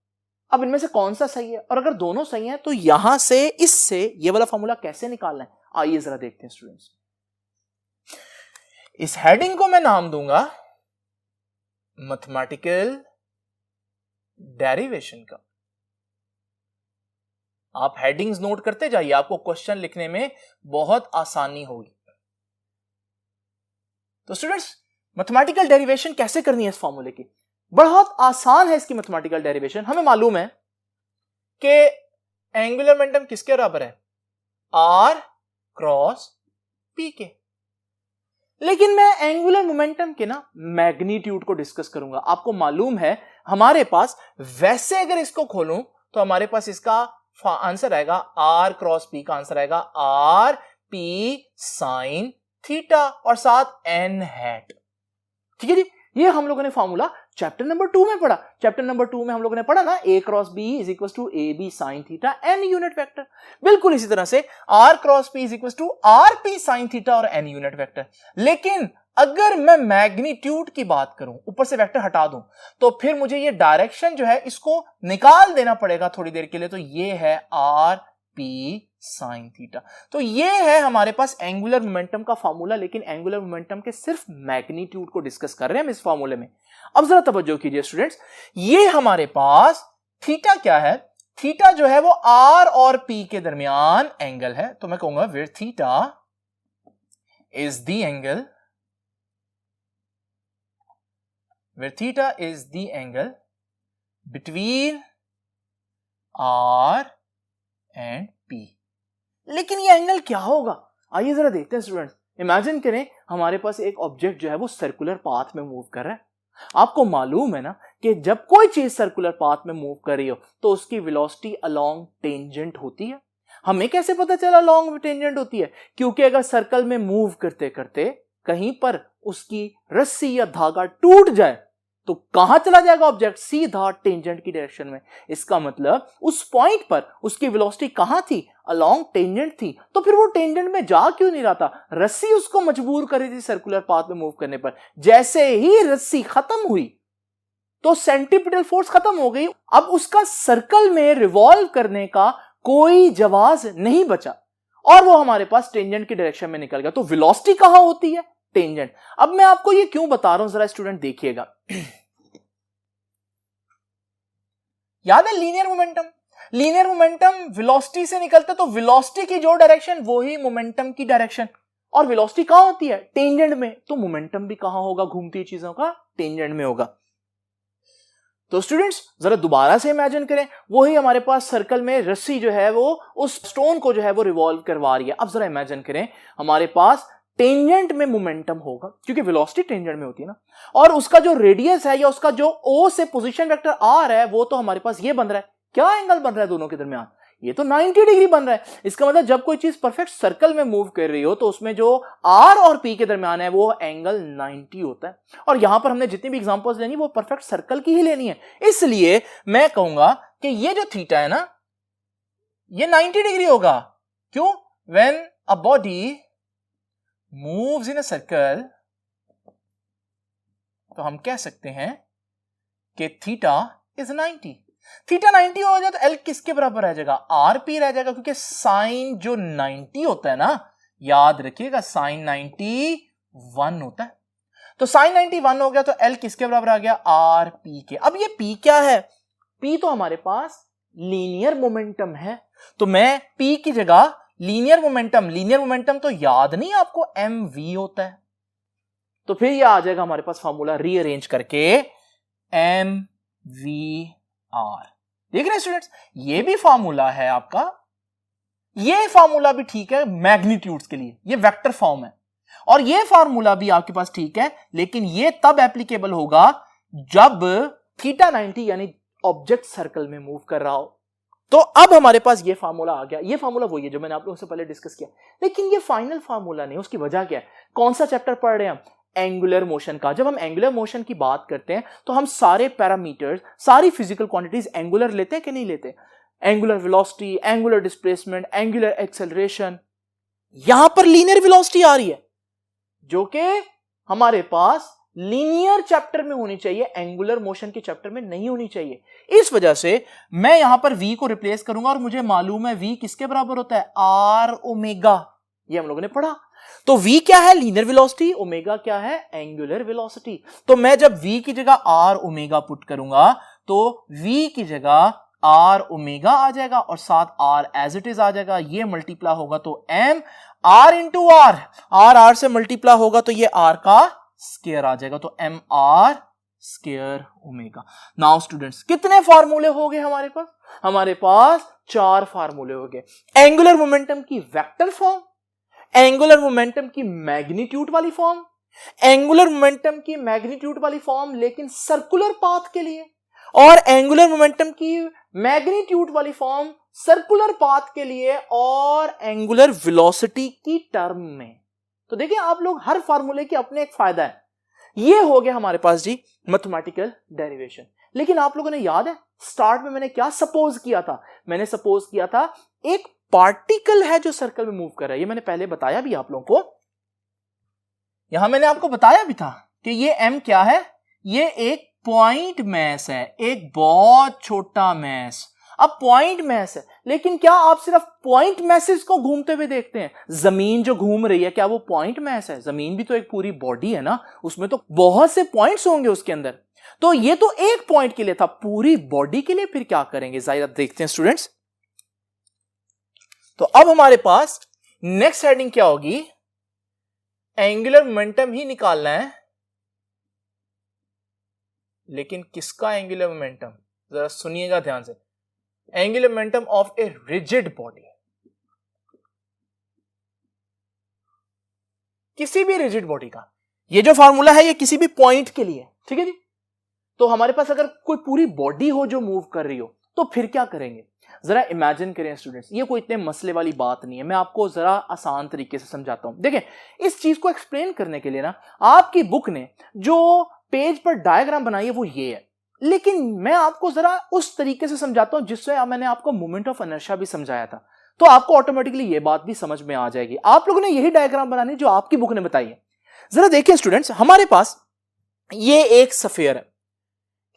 अब इनमें से कौन सा सही है, और अगर दोनों सही हैं तो यहां से इससे ये वाला फार्मूला कैसे निकालना है, आइए जरा देखते हैं स्टूडेंट्स। इस हेडिंग को मैं नाम दूंगा मैथमेटिकल डेरिवेशन का। आप हेडिंग्स नोट करते जाइए, आपको क्वेश्चन लिखने में बहुत आसानी होगी। तो स्टूडेंट्स, मैथमेटिकल डेरिवेशन कैसे करनी है इस फॉर्मूले की, बहुत आसान है इसकी मैथमेटिकल डेरिवेशन। हमें मालूम है कि एंगुलर मोमेंटम किसके बराबर है, आर क्रॉस पी के। लेकिन मैं एंगुलर मोमेंटम के ना मैग्नीट्यूड को डिस्कस करूंगा। आपको मालूम है हमारे पास, वैसे अगर इसको खोलूं तो हमारे पास इसका आंसर आएगा, आर क्रॉस पी का आंसर आएगा आर पी साइन थीटा और साथ एन हैट। ठीक है जी, ये हम लोगों ने फॉर्मूला चैप्टर नंबर 2 में पढ़ा। चैप्टर नंबर 2 में हम लोगों ने पढ़ा ना, a cross b is equal to A B sine theta N unit vector. बिल्कुल इसी तरह से r cross p is equal to R P sine theta और n यूनिट वेक्टर। लेकिन अगर मैं मैग्नीट्यूड की बात करूं, ऊपर से वेक्टर हटा दूं, तो फिर मुझे ये डायरेक्शन जो है इसको निकाल देना पड़ेगा थोड़ी देर के लिए। तो ये है आर पी साइन थीटा। तो ये है हमारे पास एंगुलर मोमेंटम का फॉर्मूला। लेकिन एंगुलर मोमेंटम के सिर्फ मैग्नीट्यूड को डिस्कस कर रहे हैं हम इस फॉर्मूले में। अब जरा तवज्जो कीजिए स्टूडेंट्स, ये हमारे पास थीटा क्या है, थीटा जो है वो आर और पी के दरमियान एंगल है। तो मैं कहूंगा where theta is the angle, where theta is the angle between R and P। लेकिन ये एंगल क्या होगा, आइए जरा देखते हैं स्टूडेंट्स। इमेजिन करें हमारे पास एक ऑब्जेक्ट जो है वो सर्कुलर पाथ में मूव कर रहा है। आपको मालूम है ना कि जब कोई चीज सर्कुलर पाथ में मूव कर रही हो तो उसकी वेलोसिटी अलोंग टेंजेंट होती है। हमें कैसे पता चला अलोंग टेंजेंट होती है, क्योंकि अगर सर्कल में मूव करते करते कहीं पर उसकी रस्सी या धागा टूट जाए तो कहां चला जाएगा ऑब्जेक्ट, सीधा टेंजेंट की डायरेक्शन में। इसका मतलब उस पॉइंट पर उसकी वेलोसिटी कहां थी, अलोंग टेंजेंट थी। तो फिर वो टेंजेंट में जा क्यों नहीं रहा था, रस्सी उसको मजबूर कर रही थी सर्कुलर पाथ में मूव करने पर। जैसे ही रस्सी खत्म हुई तो सेंट्रीपिटल फोर्स खत्म हो गई। अब उसका सर्कल में रिवॉल्व करने का कोई जवाब नहीं बचा और वो हमारे पास टेंजेंट की डायरेक्शन में निकल गया। तो वेलोसिटी कहां होती है, टेंजेंट। अब मैं आपको ये क्यों बता रहा हूं, जरा स्टूडेंट देखिएगा। याद है linear momentum, linear momentum velocity से निकलता है, तो वेलोसिटी की जो डायरेक्शन वो ही मोमेंटम की डायरेक्शन। और वेलोसिटी कहां होती है, टेंजेंट में। तो मोमेंटम भी कहां होगा, घूमती चीजों का टेंजेंट में होगा। तो स्टूडेंट्स जरा दोबारा से इमेजिन करें, वही हमारे पास सर्कल में रस्सी जो है वो उस स्टोन को जो है वो रिवॉल्व करवा रही है। अब जरा इमेजिन करें हमारे पास टेंजेंट में मोमेंटम होगा, क्योंकि वेलोसिटी टेंजेंट में होती है ना, और उसका जो रेडियस है या उसका जो ओ से पोजीशन वेक्टर आर है वो तो हमारे पास ये बन रहा है। क्या एंगल बन रहा है दोनों के दरमियान, ये तो 90 डिग्री बन रहा है। इसका मतलब जब कोई चीज परफेक्ट सर्कल में मूव कर रही हो तो उसमें जो आर और पी के दरमियान है वो एंगल 90 होता है। और यहां पर हमने जितनी भी एग्जांपल्स लेनी वो परफेक्ट सर्कल की ही लेनी है। इसलिए मैं कहूंगा कि ये जो थीटा है ना ये 90 डिग्री होगा। क्यों, when a body moves in a circle तो हम कह सकते हैं कि थीटा इज 90। थीटा 90 हो जाए तो एल किसके बराबर रह जाएगा, आर पी रह जाएगा, क्योंकि साइन जो 90 होता है ना, याद रखिएगा साइन 91 होता है। तो साइन 91 हो गया तो एल किसके बराबर आ गया, आर पी के। अब ये पी क्या है, पी तो हमारे पास लीनियर मोमेंटम है। तो मैं पी की जगह लीनियर मोमेंटम तो याद नहीं आपको एम वी होता है, तो फिर ये आ जाएगा हमारे पास फॉर्मूला रीअरेंज करके एम वी आर। देख रहे हैं स्टूडेंट्स, ये भी फॉर्मूला है आपका, ये फॉर्मूला भी ठीक है मैग्नीट्यूड्स के लिए, ये वेक्टर फॉर्म है। और ये फार्मूला भी आपके पास ठीक है, लेकिन ये तब एप्लीकेबल होगा जब थीटा 90 यानी ऑब्जेक्ट सर्कल में मूव कर रहा हो। तो अब हमारे पास ये फार्मूला आ गया। ये फार्मूला वही है जो मैंने आप लोगों से पहले डिस्कस किया, लेकिन ये फाइनल फार्मूला नहीं। उसकी वजह क्या है? कौन सा चैप्टर पढ़ रहे हैं हम? एंगुलर मोशन का। जब हम एंगुलर मोशन की बात करते हैं तो हम सारे पैरामीटर्स, सारी फिजिकल क्वांटिटीज एंगुलर लेते हैं कि नहीं लेते? Angular velocity, angular displacement, angular acceleration. यहां पर लीनियर वेलोसिटी आ रही है जो कि हमारे पास लीनियर चैप्टर में होनी चाहिए, एंगुलर मोशन के चैप्टर में नहीं होनी चाहिए। इस वजह से मैं यहां पर v को रिप्लेस करूंगा और मुझे मालूम है v किसके बराबर होता है? r omega. ये हम लोगों ने पढ़ा। तो v क्या है? Linear velocity. ओमेगा क्या है? Angular velocity. तो मैं जब v की जगह r ओमेगा पुट करूंगा तो v की जगह r ओमेगा आ जाएगा और साथ r एज इट इज आ जाएगा। ये मल्टीप्लाई होगा तो m r इंटू r से मल्टीप्लाई होगा तो ये r का स्क्वायर आ जाएगा, तो M R square omega. Now students, कितने फार्मूले हो गए हमारे पास? हमारे पास 4 फार्मूले हो गए। एंगुलर मोमेंटम की वेक्टर फॉर्म, एंगुलर मोमेंटम की मैग्नीट्यूड वाली फॉर्म, एंगुलर मोमेंटम की मैग्नीट्यूड वाली फॉर्म लेकिन सर्कुलर पाथ के लिए, और एंगुलर मोमेंटम की मैग्नीट्यूड वाली फॉर्म सर्कुलर पाथ के लिए और एंगुलर वेलोसिटी की टर्म में। तो देखिए आप लोग, हर फार्मूले की अपने एक फायदा है। ये हो गया हमारे पास जी मैथमेटिकल डेरिवेशन। लेकिन आप लोगों ने याद है स्टार्ट में मैंने क्या सपोज किया था? मैंने सपोज किया था एक पार्टिकल है जो सर्कल में मूव कर रहा है। ये मैंने पहले बताया भी आप लोगों को, यहां मैंने आपको बताया भी था कि ये m क्या है? ये एक पॉइंट मैस है, एक बहुत छोटा मैस। अब पॉइंट मैस है, लेकिन क्या आप सिर्फ पॉइंट मैसेज को घूमते हुए देखते हैं? जमीन जो घूम रही है क्या वो पॉइंट मैस है? जमीन भी तो एक पूरी बॉडी है ना, उसमें तो बहुत से पॉइंट्स होंगे उसके अंदर। तो ये तो एक पॉइंट के लिए था, पूरी बॉडी के लिए फिर क्या करेंगे? जाहिर आप देखते हैं स्टूडेंट्स। तो अब हमारे पास नेक्स्ट हेडिंग क्या होगी? एंगुलर मोमेंटम ही निकालना है, लेकिन किसका एंगुलर मोमेंटम? जरा सुनिएगा ध्यान से। Angular momentum of a rigid body, किसी भी रिजिड बॉडी का। ये जो फार्मूला है ये किसी भी पॉइंट के लिए, ठीक है जी। तो हमारे पास अगर कोई पूरी बॉडी हो जो मूव कर रही हो तो फिर क्या करेंगे? जरा इमेजिन करें स्टूडेंट्स, ये कोई इतने मसले वाली बात नहीं है, मैं आपको जरा आसान तरीके से समझाता हूं। देखें, इस चीज को एक्सप्लेन करने के लिए ना आपकी बुक ने जो पेज पर डायग्राम बनाई है वो ये है, लेकिन मैं आपको जरा उस तरीके से समझाता हूं जिससे मैंने आपको मोमेंट ऑफ इनर्शिया भी समझाया था, तो आपको ऑटोमेटिकली ये बात भी समझ में आ जाएगी। आप लोगों ने यही डायग्राम बनानी जो आपकी बुक ने बताई है। जरा देखिए स्टूडेंट्स, हमारे पास ये एक स्फीयर है,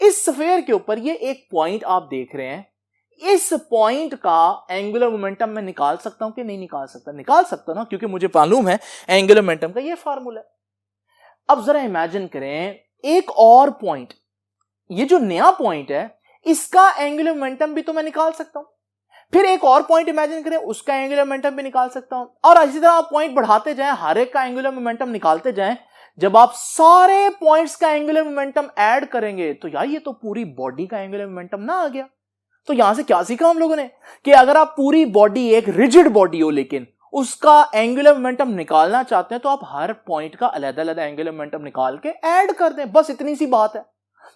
इस स्फीयर के ऊपर ये एक पॉइंट आप देख रहे हैं। इस पॉइंट का एंगुलर मोमेंटम मैं निकाल सकता हूं कि नहीं निकाल सकता? निकाल सकता ना, क्योंकि मुझे मालूम है एंगुलर मोमेंटम का ये फार्मूला। अब जरा इमेजिन करें एक और पॉइंट, ये जो नया पॉइंट है इसका एंगुलर मोमेंटम भी तो मैं निकाल सकता हूं। फिर एक और पॉइंट इमेजिन करें, उसका एंगुलर मोमेंटम भी निकाल सकता हूं, और इसी तरह आप पॉइंट बढ़ाते जाएं, हर एक का एंगुलर मोमेंटम निकालते जाएं। जब आप सारे पॉइंट्स का एंगुलर मोमेंटम ऐड करेंगे तो यार ये तो पूरी बॉडी का एंगुलर मोमेंटम ना आ गया। तो यहां से क्या सीखा हम लोगों ने कि अगर आप पूरी बॉडी एक रिजिड बॉडी हो लेकिन उसका एंगुलर मोमेंटम निकालना चाहते हैं तो आप हर पॉइंट का अलग-अलग एंगुलर मोमेंटम निकाल के ऐड कर दें, बस इतनी सी बात है।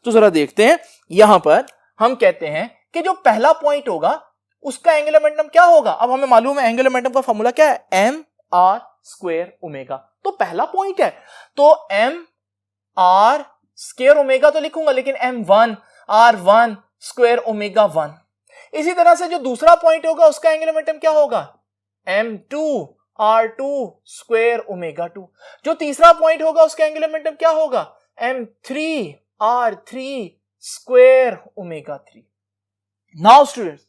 तो जरा देखते हैं, यहां पर हम कहते हैं कि जो पहला पॉइंट होगा उसका एंगुलर मोमेंटम क्या होगा? अब हमें मालूम है एंगुलर मोमेंटम का फॉर्मूला क्या है? M R square omega. तो पहला पॉइंट है तो एम आर स्क्वायर ओमेगा तो लिखूंगा, लेकिन M1 R1 स्क्वायर ओमेगा 1। इसी तरह से जो दूसरा पॉइंट होगा उसका एंगुलर मोमेंटम क्या होगा? M2 R2 square omega 2। जो तीसरा पॉइंट होगा उसका एंगुलर मोमेंटम क्या होगा? M3 R3 square omega 3। Now students,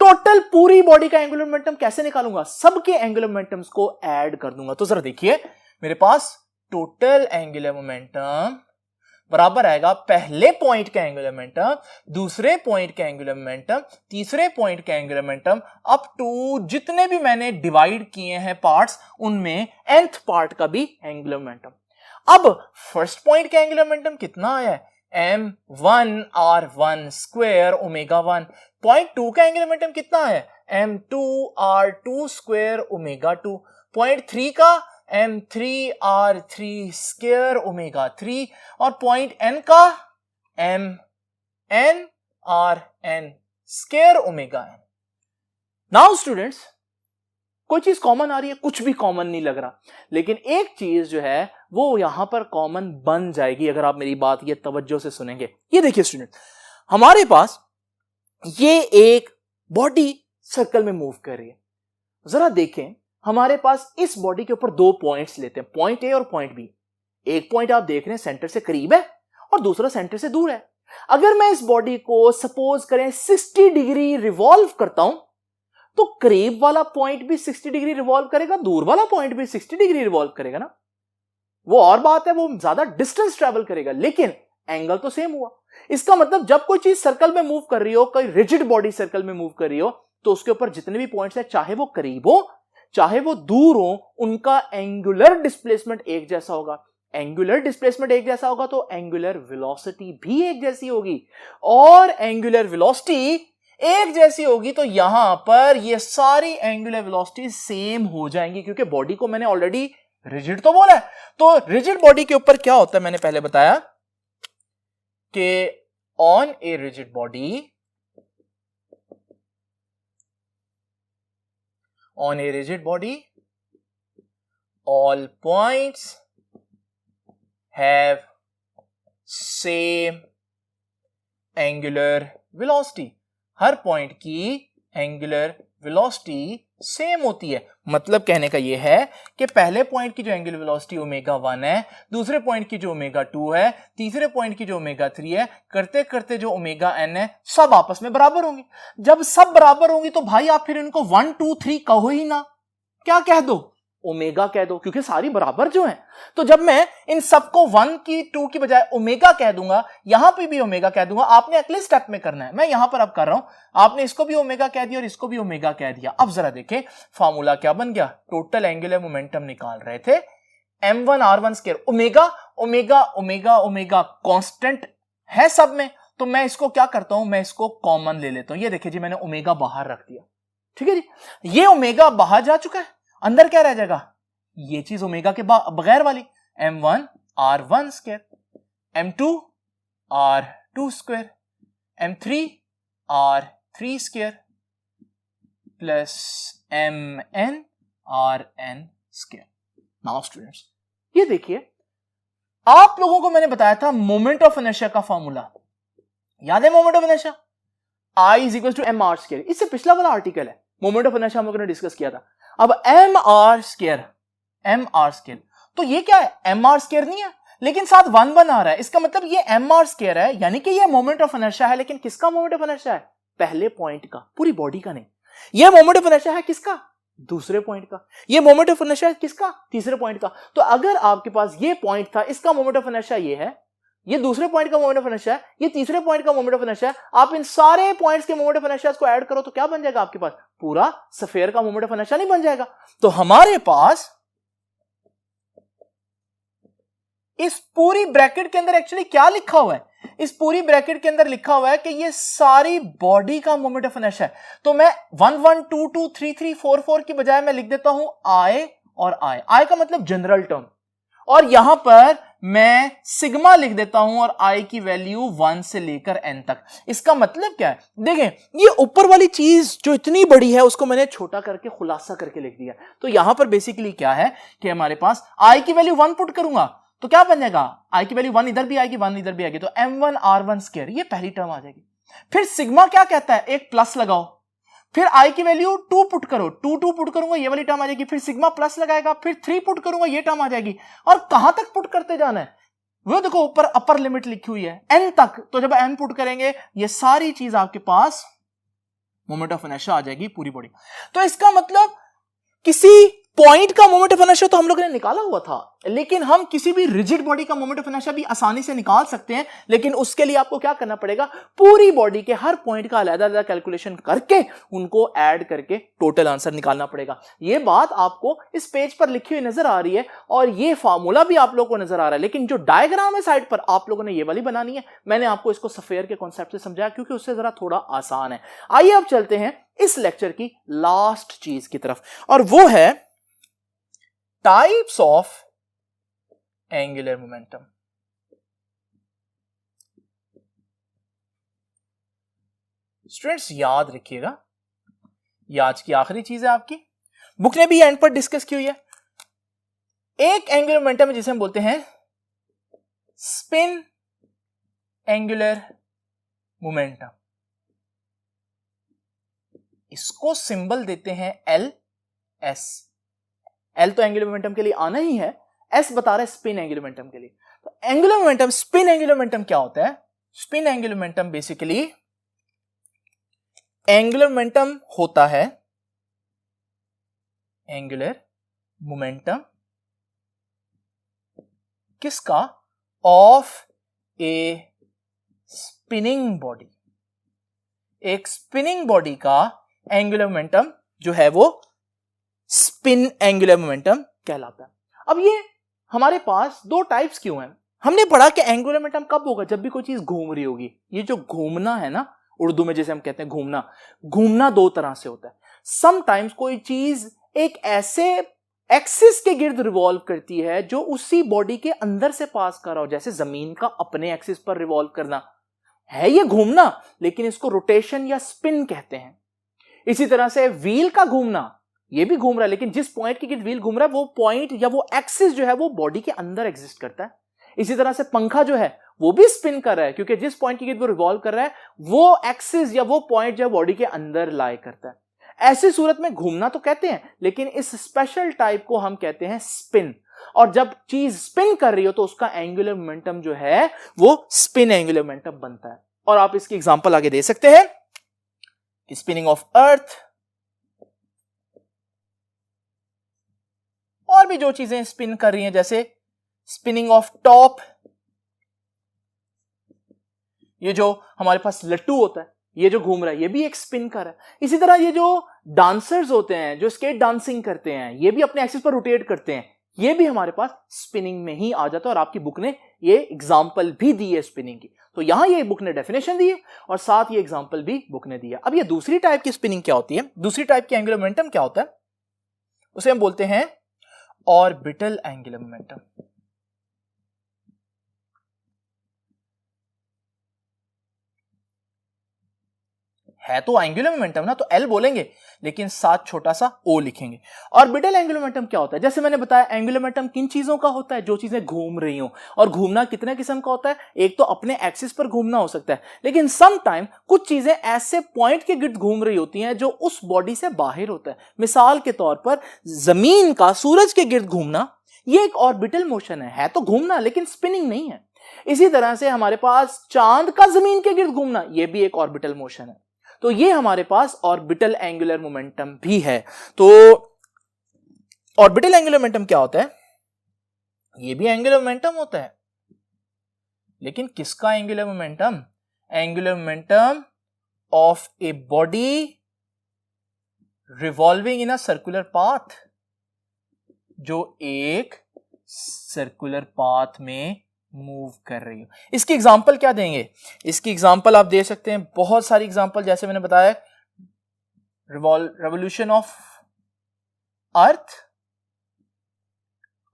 total पूरी बॉडी का एंगुलर मोमेंटम कैसे निकालूंगा? सबके एंगुलर मोमेंटम्स को ऐड कर दूंगा। तो जरा देखिए, मेरे पास टोटल एंगुलर मोमेंटम बराबर आएगा पहले पॉइंट का एंगुलर मोमेंटम, दूसरे पॉइंट का एंगुलर मोमेंटम, तीसरे पॉइंट का एंगुलर मोमेंटम, अप टू जितने भी मैंने डिवाइड किए हैं पार्ट्स उनमें nth पार्ट का भी एंगुलर मोमेंटम। अब फर्स्ट पॉइंट का एंगुलर मोमेंटम कितना आया है? M1 R1 square omega 1। Point 2 का एंगुलर मोमेंटम कितना है? M2 R2 square omega 2। Point 3 का m3r3 स्क्वायर ओमेगा 3 और पॉइंट n का mn rn square omega n। Now students, कोई चीज कॉमन आ रही है, कुछ भी कॉमन नहीं लग रहा, लेकिन एक चीज जो है वो यहां पर कॉमन बन जाएगी अगर आप मेरी बात ये तवज्जो से सुनेंगे। ये देखिए स्टूडेंट, हमारे पास ये एक बॉडी सर्कल में मूव कर रही है। जरा देखें, हमारे पास इस बॉडी के ऊपर दो पॉइंट्स लेते हैं, पॉइंट ए और पॉइंट बी। एक पॉइंट आप देख रहे हैं सेंटर से करीब है और दूसरा सेंटर से दूर है। अगर मैं इस बॉडी को सपोज करें 60 डिग्री रिवॉल्व करता हूं तो करीब वाला पॉइंट भी 60 डिग्री रिवॉल्व करेगा, दूर वाला पॉइंट भी 60 डिग्री रिवॉल्व करेगा ना। वो और बात है, वो ज्यादा डिस्टेंस ट्रेवल करेगा, लेकिन एंगल तो सेम हुआ। इसका मतलब जब कोई चीज सर्कल में मूव कर रही हो, कोई रिजिड बॉडी सर्कल में मूव कर रही हो, तो उसके ऊपर जितने भी पॉइंट्स हैं, चाहे वो करीब हो चाहे वो दूर हो, उनका एंगुलर डिस्प्लेसमेंट एक जैसा होगा। एंगुलर डिस्प्लेसमेंट एक जैसा होगा तो एंगुलर वेलोसिटी भी एक जैसी होगी, और एंगुलर वेलोसिटी एक जैसी होगी तो यहां पर ये सारी एंगुलर वेलोसिटी सेम हो जाएंगी, क्योंकि बॉडी को मैंने ऑलरेडी रिजिड तो बोला है। तो रिजिड बॉडी के ऊपर क्या होता है, मैंने पहले बताया कि on a rigid body, on a rigid body, all points have same angular velocity। Her point की एंगुलर वेलोसिटी सेम होती है। मतलब कहने का यह है कि पहले पॉइंट की जो एंगुलर वेलोसिटी ओमेगा 1 है, दूसरे पॉइंट की जो ओमेगा 2 है, तीसरे पॉइंट की जो ओमेगा 3 है, करते करते जो ओमेगा n है, सब आपस में बराबर होंगे। जब सब बराबर होंगी तो भाई आप फिर इनको 1 2 3 कहो ही ना, क्या कह दो, ओमेगा कह दो, क्योंकि सारी बराबर जो है। तो जब मैं इन सबको 1 की 2 की बजाय ओमेगा कह दूंगा, यहां पे भी ओमेगा कह दूंगा। आपने अगले स्टेप में करना है, मैं यहां पर अब कर रहा हूं, आपने इसको भी ओमेगा कह दिया और इसको भी ओमेगा कह दिया। अब जरा देखें फार्मूला क्या बन गया। टोटल एंगुलर मोमेंटम निकाल रहे थे m1r1 square, omega omega omega omega constant है सब में, तो मैं इसको क्या करता हूं, मैं इसको कॉमन ले लेता हूं। ये देखिए जी, मैंने ओमेगा बाहर रख दिया, ठीक है जी। ये ओमेगा बाहर जा चुका है, अंदर क्या रह जाएगा, ये चीज ओमेगा के बगैर वाली m1 r1 square, m2 r2 square, m3 r3 square plus mn rn square. Now students, ये देखिए, आप लोगों को मैंने बताया था मोमेंट ऑफ इनर्शिया का फॉर्मूला याद है। Moment of inertia I is equal to mr square, इससे पिछला वाला आर्टिकल है, मोमेंट ऑफ इनर्शिया हम लोगों ने डिस्कस किया था। अब mr स्क्वायर, तो ये क्या है, mr स्क्वायर नहीं है, लेकिन साथ 1 1 आ रहा है। इसका मतलब ये mr स्क्वायर है, यानी कि ये मोमेंट ऑफ इनर्शिया है। लेकिन किसका मोमेंट ऑफ इनर्शिया है, पहले पॉइंट का, पूरी बॉडी का नहीं। ये मोमेंट ऑफ इनर्शिया है किसका, दूसरे पॉइंट का। ये मोमेंट ऑफ इनर्शिया है किसका, तीसरे पॉइंट का। तो अगर आपके पास ये पॉइंट था, इसका मोमेंट ऑफ इनर्शिया ये है, ये दूसरे पॉइंट का मोमेंट ऑफ इनर्शिया है, ये तीसरे पॉइंट का मोमेंट ऑफ इनर्शिया है। आप इन सारे पॉइंट्स के मोमेंट ऑफ इनर्शिया को ऐड करो तो क्या बन जाएगा, आपके पास पूरा स्फीयर का मोमेंट ऑफ इनर्शिया नहीं बन जाएगा। तो हमारे पास इस पूरी ब्रैकेट के अंदर एक्चुअली क्या लिखा हुआ है, इस पूरी ब्रैकेट के अंदर लिखा हुआ है कि ये सारी बॉडी का मोमेंट ऑफ इनर्शिया है। तो मैं 1 1 2 2 3 3 4 4 की बजाय मैं लिख देता हूं I और I का मतलब जनरल टर्म, और यहां पर मैं सिग्मा लिख देता हूं और I की वैल्यू 1 से लेकर n तक। इसका मतलब क्या है, देखें, ये ऊपर वाली चीज जो इतनी बड़ी है उसको मैंने छोटा करके खुलासा करके लिख दिया। तो यहां पर बेसिकली क्या है कि हमारे पास I की वैल्यू 1 पुट करूंगा तो क्या बन जाएगा, I की वैल्यू 1 इधर भी आएगी, 1 इधर भी आएगी, तो m1 r1 स्क्वायर, ये पहली टर्म आ जाएगी। फिर सिग्मा क्या कहता है, एक प्लस लगाओ, फिर I की वैल्यू 2 पुट करो, 2 2 पुट करूंगा, ये वाली टर्म आ जाएगी, फिर सिग्मा प्लस लगाएगा, फिर 3 पुट करूंगा, ये टर्म आ जाएगी। और कहां तक पुट करते जाना है, वो देखो ऊपर अपर लिमिट लिखी हुई है n तक। तो जब n पुट करेंगे ये सारी चीज आपके पास मोमेंट ऑफ इनर्शिया आ जाएगी पूरी बॉडी। तो इसका मतलब किसी पॉइंट का मोमेंट ऑफ इनर्शिया तो हम लोगों ने निकाला हुआ था, लेकिन हम किसी भी रिजिड बॉडी का मोमेंट ऑफ इनर्शिया भी आसानी से निकाल सकते हैं। लेकिन उसके लिए आपको क्या करना पड़ेगा, पूरी बॉडी के हर पॉइंट का अलग-अलग कैलकुलेशन करके उनको ऐड करके टोटल आंसर निकालना पड़ेगा। ये बात आपको इस पेज पर लिखी हुई नजर आ रही है और ये फार्मूला भी आप लोगों को नजर आ रहा है, लेकिन जो डायग्राम है साइड पर आप लोगों ने ये वाली बनानी है। मैंने आपको इसको स्फीयर के कॉन्सेप्ट से समझाया क्योंकि उससे जरा थोड़ा आसान है। आइए अब चलते हैं इस लेक्चर की लास्ट चीज की तरफ, और वो है types of angular momentum. Students याद रखिएगा, ये आज की आखिरी चीज है आपकी, बुक ने भी एंड पर डिस्कस की हुई है। एक एंगुलर मोमेंटम है जिसे हम बोलते हैं स्पिन एंगुलर मोमेंटम, इसको सिंबल देते हैं एल एस। एल तो एंगुलर मोमेंटम के लिए आना ही है, एस बता रहा है स्पिन एंगुलर मोमेंटम के लिए। तो angular momentum, spin angular momentum क्या होता है? Spin angular momentum basically angular momentum होता है, एंगुलर मोमेंटम किसका? Of A spinning body. एक स्पिनिंग बॉडी का एंगुलर मोमेंटम जो है वो स्पिन एंगुलर मोमेंटम कहलाता है। अब ये हमारे पास दो टाइप्स क्यों हैं? हमने पढ़ा कि एंगुलर मोमेंटम कब होगा? जब भी कोई चीज घूम रही होगी। ये जो घूमना है ना, उर्दू में जैसे हम कहते हैं घूमना, घूमना दो तरह से होता है। समटाइम्स कोई चीज एक ऐसे एक्सिस के गिर्द रिवॉल्व करती है जो उसी बॉडी के अंदर से पास कर रहा हो, जैसे जमीन का अपने एक्सिस पर रिवॉल्व करना है ये घूमना, लेकिन इसको रोटेशन या स्पिन कहते हैं। इसी तरह से व्हील का घूमना, ये भी घूम रहा है, लेकिन जिस पॉइंट के गिर्द व्हील घूम रहा है वो पॉइंट या वो एक्सिस जो है वो बॉडी के अंदर एग्जिस्ट करता है। इसी तरह से पंखा जो है वो भी स्पिन कर रहा है, क्योंकि जिस पॉइंट के गिर्द वो रिवॉल्व कर रहा है वो एक्सिस या वो पॉइंट जो है बॉडी के अंदर लाई करता है। ऐसी सूरत में घूमना तो कहते हैं, लेकिन इस स्पेशल टाइप को हम कहते हैं स्पिन। और जब चीज स्पिन कर रही हो तो उसका एंगुलर मोमेंटम जो है वो स्पिन एंगुलर मोमेंटम बनता है। और आप इसकी एग्जांपल आगे दे सकते हैं, स्पिनिंग ऑफ अर्थ, और भी जो चीजें स्पिन कर रही हैं, जैसे स्पिनिंग ऑफ टॉप, ये जो हमारे पास लट्टू होता है, ये जो घूम रहा है ये भी एक स्पिन कर रहा है। इसी तरह ये जो डांसर्स होते हैं जो स्केट डांसिंग करते हैं, ये भी अपने एक्सिस पर रोटेट करते हैं, ये भी हमारे पास स्पिनिंग में ही आ जाता है। और आपकी बुक ने ये एग्जांपल भी दी है स्पिनिंग की, तो यहां ये बुक ने डेफिनेशन दी है और साथ ये एग्जांपल भी बुक ने दिया। अब ये दूसरी टाइप की स्पिनिंग क्या होती है? दूसरी टाइप की एंगुलर मोमेंटम क्या होता है? उसे हम बोलते हैं ऑर्बिटल एंगुलर मोमेंटम। है तो एंगुलर मोमेंटम ना, तो एल बोलेंगे लेकिन साथ छोटा सा ओ लिखेंगे। ऑर्बिटल एंगुलर मोमेंटम क्या होता है? जैसे मैंने बताया, एंगुलर मोमेंटम किन चीजों का होता है? जो चीजें घूम रही हो। और घूमना कितने किस्म का होता है? एक तो अपने एक्सिस पर घूमना हो सकता है, लेकिन सम टाइम कुछ चीजें ऐसे पॉइंट के गिर्द घूम रही होती हैं जो उस बॉडी से बाहर होता है। मिसाल के तौर पर जमीन का सूरज के गिर्द घूमना, ये एक ऑर्बिटल मोशन है तो घूमना, लेकिन स्पिनिंग नहीं है। इसी तरह से हमारे पास चांद का जमीन के गिर्द घूमना, ये भी एक ऑर्बिटल मोशन है। तो ये हमारे पास ऑर्बिटल एंगुलर मोमेंटम भी है। तो ऑर्बिटल एंगुलर मोमेंटम क्या होता है? ये भी एंगुलर मोमेंटम होता है, लेकिन किसका angular momentum? Angular momentum of a body revolving in a circular path, जो एक सर्कुलर पाथ में मूव कर रही हो। इसकी एग्जांपल क्या देंगे? इसकी एग्जांपल आप दे सकते हैं बहुत सारी एग्जांपल, जैसे मैंने बताया revolution of earth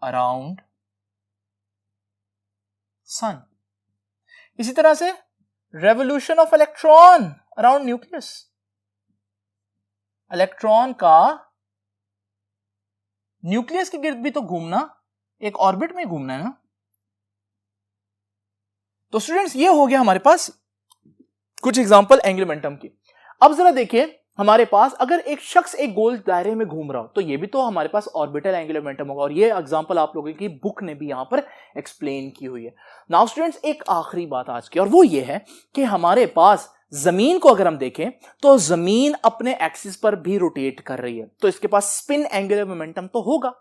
around sun, इसी तरह से revolution of electron around nucleus. Electron का न्यूक्लियस के गिर्द भी तो घूमना, एक ऑर्बिट में घूमना है ना। तो स्टूडेंट्स ये हो गया हमारे पास कुछ एग्जांपल एंगुलर मोमेंटम की। अब जरा देखिए, हमारे पास अगर एक शख्स एक गोल दायरे में घूम रहा हो तो ये भी तो हमारे पास ऑर्बिटल एंगुलर मोमेंटम होगा, और ये एग्जांपल आप लोगों की बुक ने भी यहां पर एक्सप्लेन की हुई है। नाउ स्टूडेंट्स, एक आखिरी बात आज की, और वो ये है कि हमारे पास जमीन को अगर हम देखें तो जमीन अपने एक्सिस पर भी रोटेट कर रही है, तो इसके पास स्पिन एंगुलर मोमेंटम तो होगा।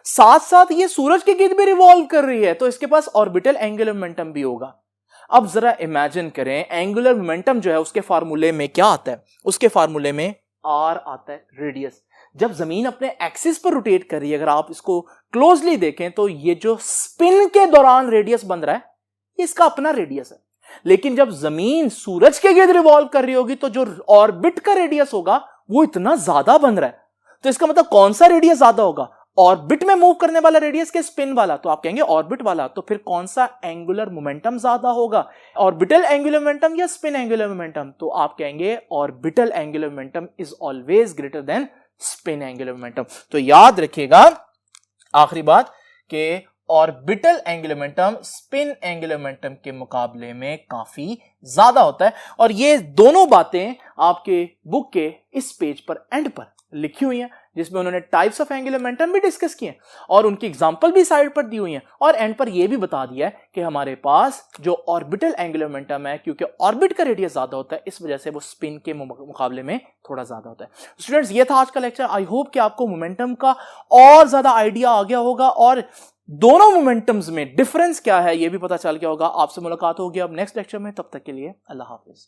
साथ साथ ये सूरज के गिर्द भी रिवॉल्व कर रही है, तो इसके पास ऑर्बिटल एंगुलर मोमेंटम भी होगा। अब जरा इमेजिन करें, एंगुलर मोमेंटम जो है उसके फार्मूले में क्या आता है? उसके फार्मूले में आर आता है, रेडियस। जब जमीन अपने एक्सिस पर रोटेट कर रही है, अगर आप इसको क्लोजली देखें तो ये जो स्पिन के दौरान रेडियस बन रहा है, इसका अपना रेडियस है। लेकिन जब जमीन सूरज के गिर्द रिवॉल्व कर रही होगी तो जो ऑर्बिट का रेडियस होगा वो इतना ज्यादा बन रहा है। तो इसका मतलब कौन सा रेडियस ज्यादा होगा? ऑर्बिट में मूव करने वाला रेडियस के स्पिन वाला, तो आप कहेंगे ऑर्बिट वाला। तो फिर कौन सा एंगुलर मोमेंटम ज्यादा होगा, ऑर्बिटल एंगुलर मोमेंटम या स्पिन एंगुलर मोमेंटम? तो आप कहेंगे orbital angular momentum is always greater than spin angular momentum. तो याद रखिएगा आखिरी बात कि orbital angular momentum spin angular momentum के मुकाबले में काफी ज्यादा होता है। और ये दोनों बातें आपके बुक के इस पेज पर एंड पर लिखी हुई हैं, जिसमें उन्होंने टाइप्स ऑफ एंगुलर मोमेंटम भी डिस्कस किए और उनकी एग्जांपल भी साइड पर दी हुई हैं, और एंड पर यह भी बता दिया है कि हमारे पास जो ऑर्बिटल एंगुलर मोमेंटम है, क्योंकि ऑर्बिट का रेडियस ज्यादा होता है, इस वजह से वो स्पिन के मुकाबले में थोड़ा ज्यादा होता है। स्टूडेंट्स, ये था आज का लेक्चर। आई होप कि आपको मोमेंटम का और ज्यादा आइडिया आ गया होगा और दोनों मोमेंटम्स में डिफरेंस क्या है ये भी पता चल गया होगा। आपसे मुलाकात होगी अब नेक्स्ट लेक्चर में। तब तक के लिए अल्लाह हाफिज।